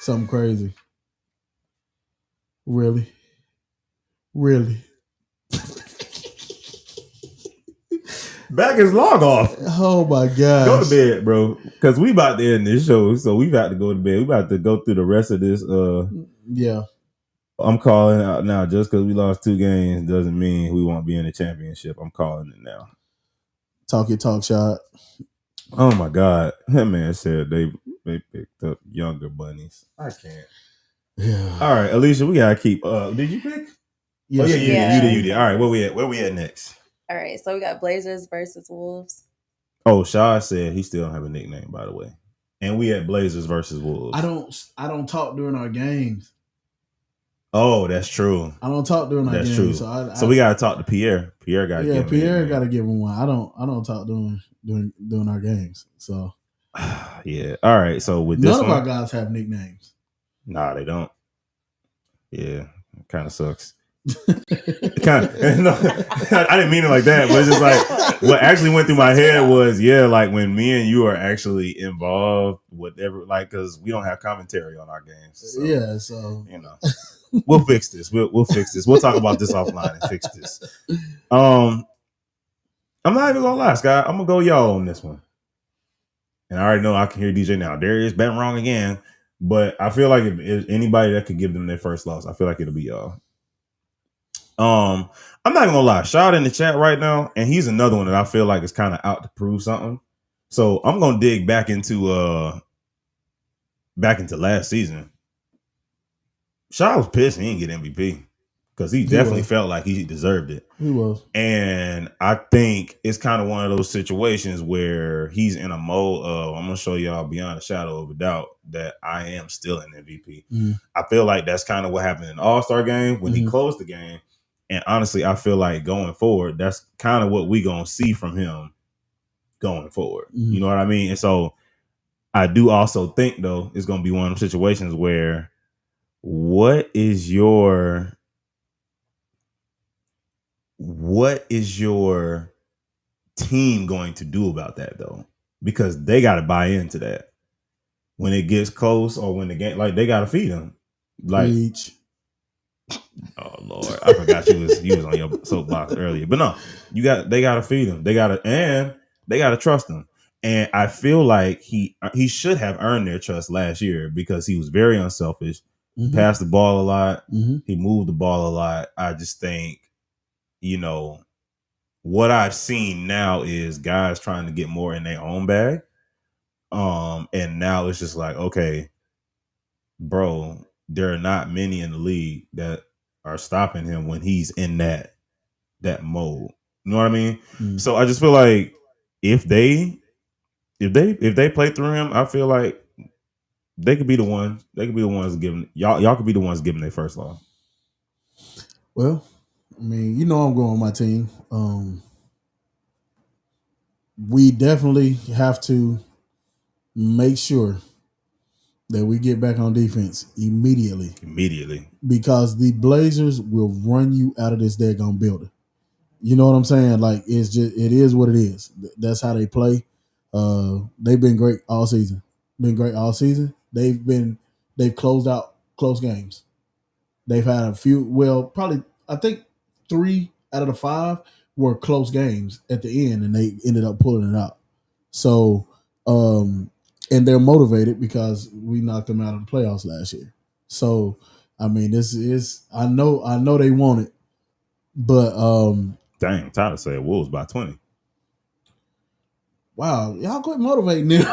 something crazy. Really. Back his log off. Oh my god! Go to bed, bro. Because we about to end this show, so we got to go to bed. We about to go through the rest of this. Yeah. I'm calling out now. Just because we lost 2 games doesn't mean we won't be in the championship. I'm calling it now. Talk your talk, shot. Oh my god! That man said they picked up younger bunnies. I can't. Yeah. All right, Alicia, we gotta keep. Did you pick? Yes. Oh yeah, you did. All right, where we at next? All right, so we got Blazers versus Wolves. Oh, Shaw said he still don't have a nickname, by the way. And we had Blazers versus Wolves. I don't talk during our games. Oh, that's true. I don't talk during our games. True. So we gotta talk to Pierre. Pierre got to give him one. I don't talk during our games. So yeah. All right. So with this none of our guys have nicknames. Nah, they don't. Yeah, it kind of sucks. I didn't mean it like that, but it's just like what actually went through my head was like when me and you are actually involved, whatever, like because we don't have commentary on our games. So, so we'll fix this. We'll fix this. We'll talk about this offline and fix this. I'm not even gonna lie, Scott. I'm gonna go y'all on this one, and I already know I can hear DJ now. Darius been wrong again, but I feel like if anybody that could give them their first loss, I feel like it'll be y'all. I'm not even gonna lie. Shout in the chat right now, and he's another one that I feel like is kind of out to prove something. So I'm gonna dig back into last season. Shaw was pissed he didn't get MVP. because he definitely felt like he deserved it. He was. And I think it's kind of one of those situations where he's in a mode of, I'm going to show y'all beyond a shadow of a doubt that I am still an MVP. I feel like that's kind of what happened in the All-Star game when he closed the game. And honestly, I feel like going forward, that's kind of what we going to see from him going forward. You know what I mean? And so I do also think, though, it's going to be one of those situations where what is your team going to do about that, though? Because they got to buy into that when it gets close or when the game, like, they got to feed them. Like, oh Lord, I forgot you was on your soapbox earlier, but no, they got to feed them. They got to trust them. And I feel like he should have earned their trust last year because he was very unselfish, passed the ball a lot, he moved the ball a lot. I just think, what I've seen now is guys trying to get more in their own bag. And now it's just like, okay, bro, there are not many in the league that are stopping him when he's in that mode. You know what I mean? So I just feel like if they play through him, I feel like they could be the ones. They could be the ones giving y'all could be the ones giving their first loss. Well, I mean, I'm going on my team. We definitely have to make sure that we get back on defense immediately. Because the Blazers will run you out of this daggone building. You know what I'm saying? Like, it is what it is. That's how they play. They've been great all season. They've closed out close games. They've had a few, probably, I think 3 out of the 5 were close games at the end, and they ended up pulling it out. So, and they're motivated because we knocked them out of the playoffs last year. So, I mean, this is, I know they want it, but dang, Tyler said Wolves by 20. Wow, y'all quit motivating them.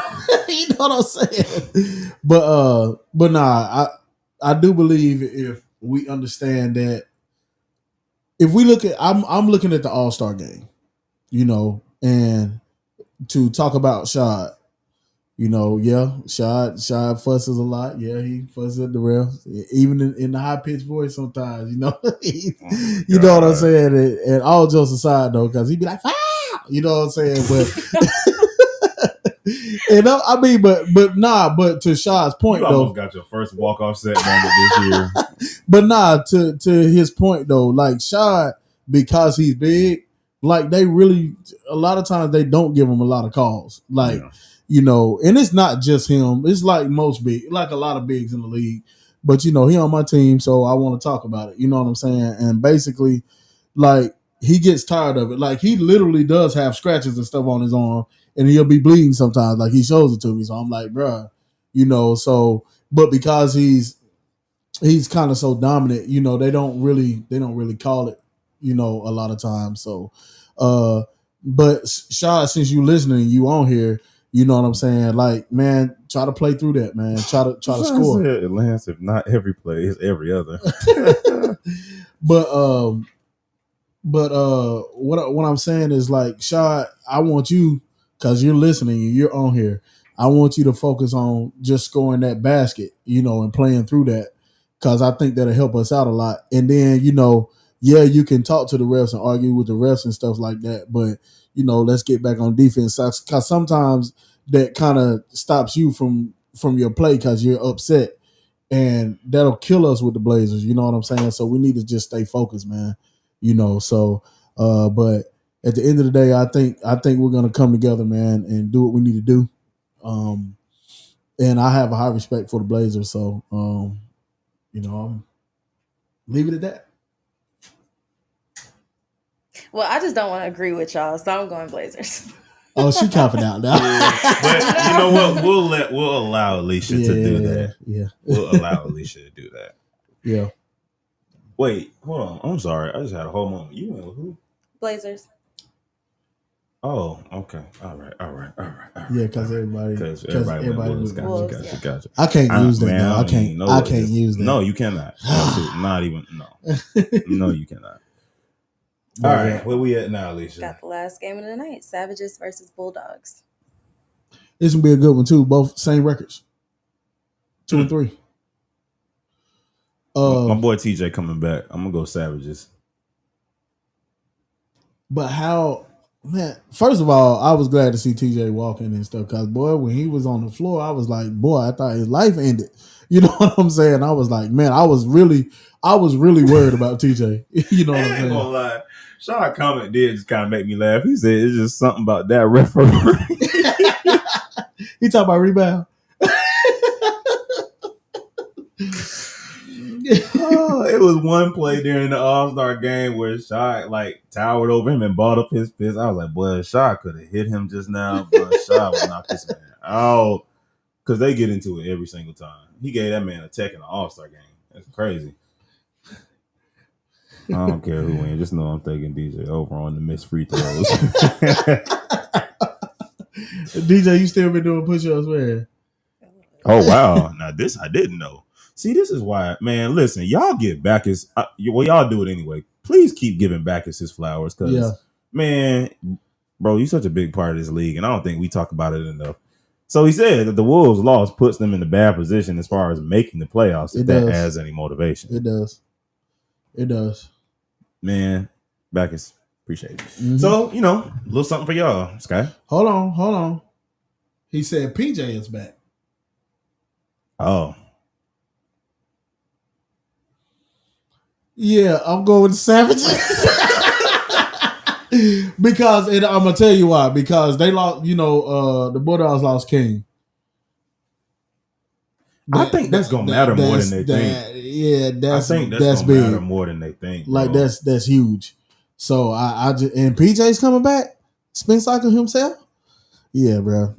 You know what I'm saying? But nah, I do believe if we understand that, if we look at, I'm looking at the All-Star game, and to talk about Shad, Shad fusses a lot. Yeah, he fusses at the refs, even in the high-pitched voice sometimes, you know what I'm saying? And all jokes aside, though, because he'd be like, ah! You know what I'm saying? But but to Shad's point, you though, almost got your first walk-off set moment this year. But to his point, though, like Shad, because he's big, like they really, a lot of times they don't give him a lot of calls. Like, and it's not just him. It's like most big, like a lot of bigs in the league. But, he on my team, so I want to talk about it. You know what I'm saying? And basically, like, he gets tired of it. Like, he literally does have scratches and stuff on his arm, and he'll be bleeding sometimes. Like, he shows it to me. So I'm like, bruh, so, but because he's kind of so dominant, they don't really call it, a lot of times. So, but Shad, since you listening, you on here, you know what I'm saying? Like, man, try to play through that, man. Try to score. Lance, if not every play, it's every other. But what I'm saying is, like, Shad, I want you, because you're listening and you're on here, I want you to focus on just scoring that basket, and playing through that, because I think that'll help us out a lot. And then, you can talk to the refs and argue with the refs and stuff like that, but, let's get back on defense, because sometimes that kind of stops you from your play because you're upset, and that'll kill us with the Blazers. You know what I'm saying? So we need to just stay focused, man. So, but at the end of the day, I think we're going to come together, man, and do what we need to do. And I have a high respect for the Blazers. So, I'm leave it at that. Well, I just don't want to agree with y'all, so I'm going Blazers. Oh, she copping out now. But you know what? We'll allow Alicia to do that. Yeah. We'll allow Alicia to do that. Yeah. Wait, hold on. I'm sorry. I just had a whole moment. You went with who? Blazers. Oh, okay. All right. Yeah, because everybody was Wolves, gotcha. I can't use that. Man, though. I can't use that. No, you cannot. Not even. No, no, you cannot. All right, where we at now, Alicia? Got the last game of the night: Savages versus Bulldogs. This will be a good one too. Both same records, 2 and 3. My boy TJ coming back. I'm gonna go Savages. But how, man? First of all, I was glad to see TJ walking and stuff. Cause boy, when he was on the floor, I was like, boy, I thought his life ended. You know what I'm saying? I was like, man, I was really worried about TJ. You know what I'm saying? Gonna lie. Sean comment did just kind of make me laugh. He said it's just something about that referee. He talking about rebound. It was one play during the All-Star game where Shaq like towered over him and balled up his fist. I was like, boy, Shaq could have hit him just now, but Shaq would knock this man out. Because they get into it every single time. He gave that man a tech in the All-Star game. That's crazy. I don't care who wins. Just know I'm taking DJ over on the missed free throws. DJ, you still been doing push-ups, man? Oh, wow. Now, this I didn't know. See, this is why, man, listen, y'all give Backus, well, y'all do it anyway. Please keep giving Backus his flowers because, man, bro, you're such a big part of this league, and I don't think we talk about it enough. So he said that the Wolves' loss puts them in a bad position as far as making the playoffs, if that adds any motivation. It does. It does. Man, Backus, appreciate it. Mm-hmm. So, you know, a little something for y'all, Sky. Hold on. He said PJ is back. Oh. Yeah, I'm going with the Savages. Because I'm gonna tell you why. Because they lost, the Bulldogs lost King. I think that's gonna matter more than they think. Yeah, I think that's gonna matter more than they think. Like that's huge. So I just, and PJ's coming back, spin cycle himself. Yeah, bro.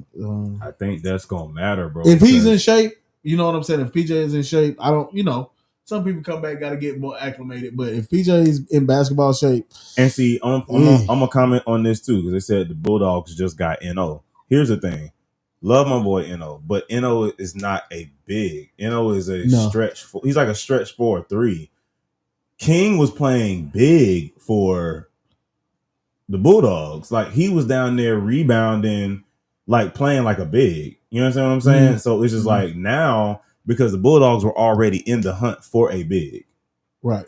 I think that's gonna matter, bro. If he's in shape, you know what I'm saying. If PJ is in shape, I don't. Some people come back, got to get more acclimated. But if PJ is in basketball shape, and see, I'm gonna comment on this too because they said the Bulldogs just got NO. Here's the thing, love my boy NO, but NO is not a big. NO is a stretch. He's like a stretch 4-3. King was playing big for the Bulldogs. Like he was down there rebounding, like playing like a big. You understand what I'm saying? Mm-hmm. So it's just like now. Because the Bulldogs were already in the hunt for a big. Right.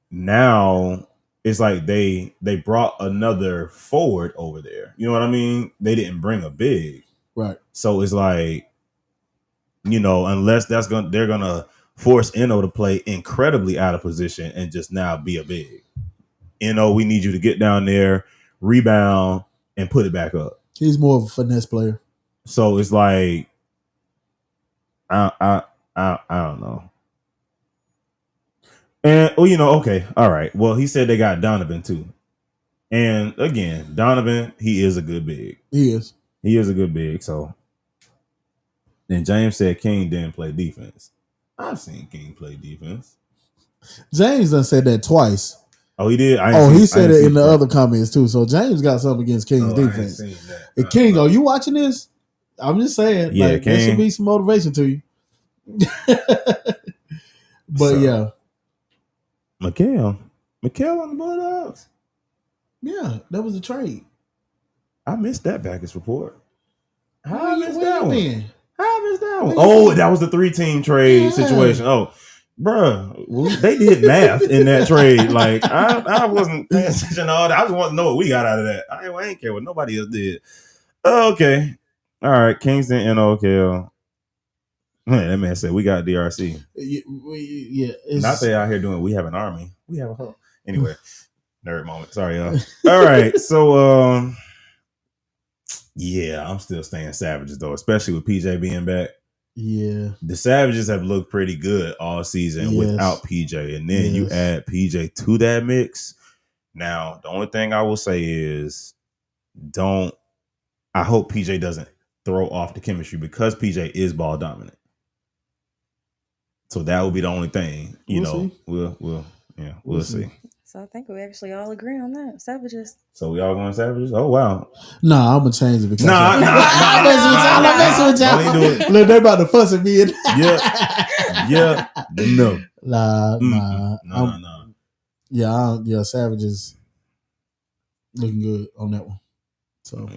Now, it's like they brought another forward over there. You know what I mean? They didn't bring a big. Right. So it's like, unless they're going to force Eno to play incredibly out of position and just now be a big. Eno, we need you to get down there, rebound, and put it back up. He's more of a finesse player. So it's like, I don't know. And okay, all right. Well, he said they got Donovan too. And again, Donovan, he is a good big. He is a good big. So then James said King didn't play defense. I've seen King play defense. James done said that twice. Oh, he did? He said it in the other comments too. So James got something against King's defense. And King, are you watching this? I'm just saying, there should be some motivation to you. But yeah, Mikal on the Bulldogs. Yeah, that was a trade. I missed that Backus report. How I missed that one? Oh, that was the 3-team trade situation. Oh, bruh, they did math in that trade. Like I wasn't paying attention to all that. I just want to know what we got out of that. I ain't care what nobody else did. Okay. All right, Kingston and OKL. Man, that man said we got DRC. Yeah, not they out here doing. We have an army. We have a whole. Anyway, nerd moment. Sorry, y'all. All right, so yeah, I'm still staying Savages though, especially with PJ being back. Yeah, the Savages have looked pretty good all season without PJ, and then you add PJ to that mix. Now, the only thing I will say is, I hope PJ doesn't throw off the chemistry because PJ is ball dominant. So that would be the only thing, We'll Yeah, we'll see. So I think we actually all agree on that. Savages. So we all going Savages? Oh wow. Nah, I'm gonna change it because I'm messing with y'all. Don't even do it. Look, they about to fuss at me. Yeah. No. Nah. Yeah, Savages looking good on that one. So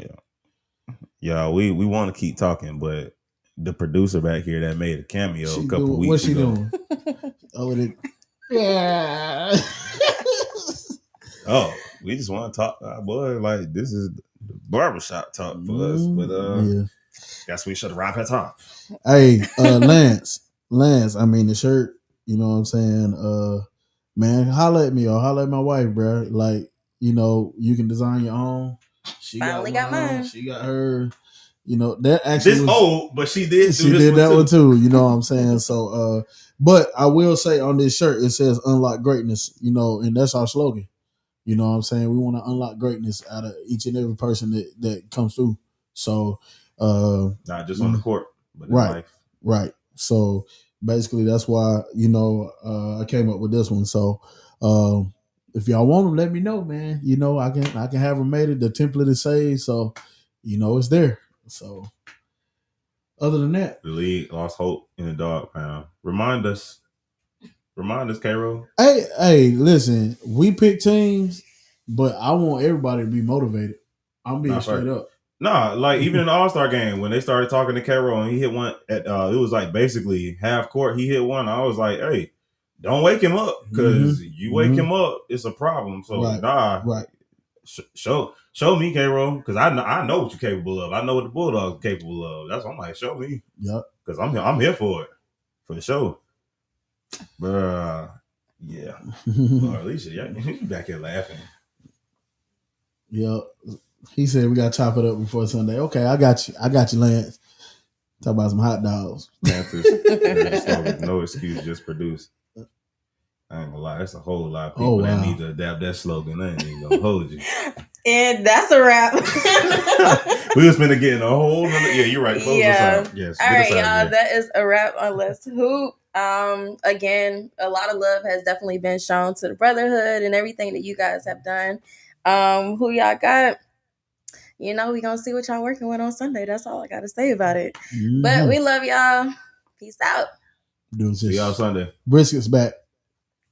yeah, we want to keep talking, but the producer back here that made a cameo a couple weeks what's she ago. doing? Yeah. Oh, we just want to talk, boy. Like this is the barbershop talk for us, but guess we should wrap it up. Hey, Lance, I mean the shirt. You know what I'm saying? Man, holla at me or holla at my wife, bro. Like, you know, you can design your own. She finally got mine. She got her. You know, that actually this old, but she did. She did that one too. You know what I'm saying? So, but I will say on this shirt it says "Unlock Greatness." You know, and that's our slogan. You know what I'm saying? We want to unlock greatness out of each and every person that comes through. So, not just on the court, but in life. Right. So basically, that's why I came up with this one. So, if y'all want them, let me know, man. You know, I can have them made. The template is saved, so it's there. So, other than that, the league lost hope in the dog pound. Remind us, K-Roll. Hey, listen, we pick teams, but I want everybody to be motivated. I'm being straight up. Nah, like even in the All-Star game when they started talking to K-Roll and he hit one at it was like basically half court. He hit one. I was like, hey, don't wake him up because you wake him up, it's a problem. So right. Show me, K-Roll, because I know what you're capable of. I know what the Bulldogs are capable of. That's why I'm like, show me. Yep. Because I'm here for it, for the show. But yeah. Alicia, you back here laughing. Yep. He said we gotta chop it up before Sunday. Okay, I got you, Lance. Talk about some hot dogs. Panthers, no excuse, just produce. I ain't gonna lie, that's a whole lot of people that need to adapt that slogan. I ain't even gonna hold you. And that's a wrap. We was finna get in a whole nother. Yeah, you're right. Close us out. Yes. All right, y'all. That is a wrap on Let's Hoop. Again, a lot of love has definitely been shown to the Brotherhood and everything that you guys have done. Who y'all got? We're gonna see what y'all working with on Sunday. That's all I gotta say about it. But we love y'all. Peace out. See y'all Sunday. Brisket's back.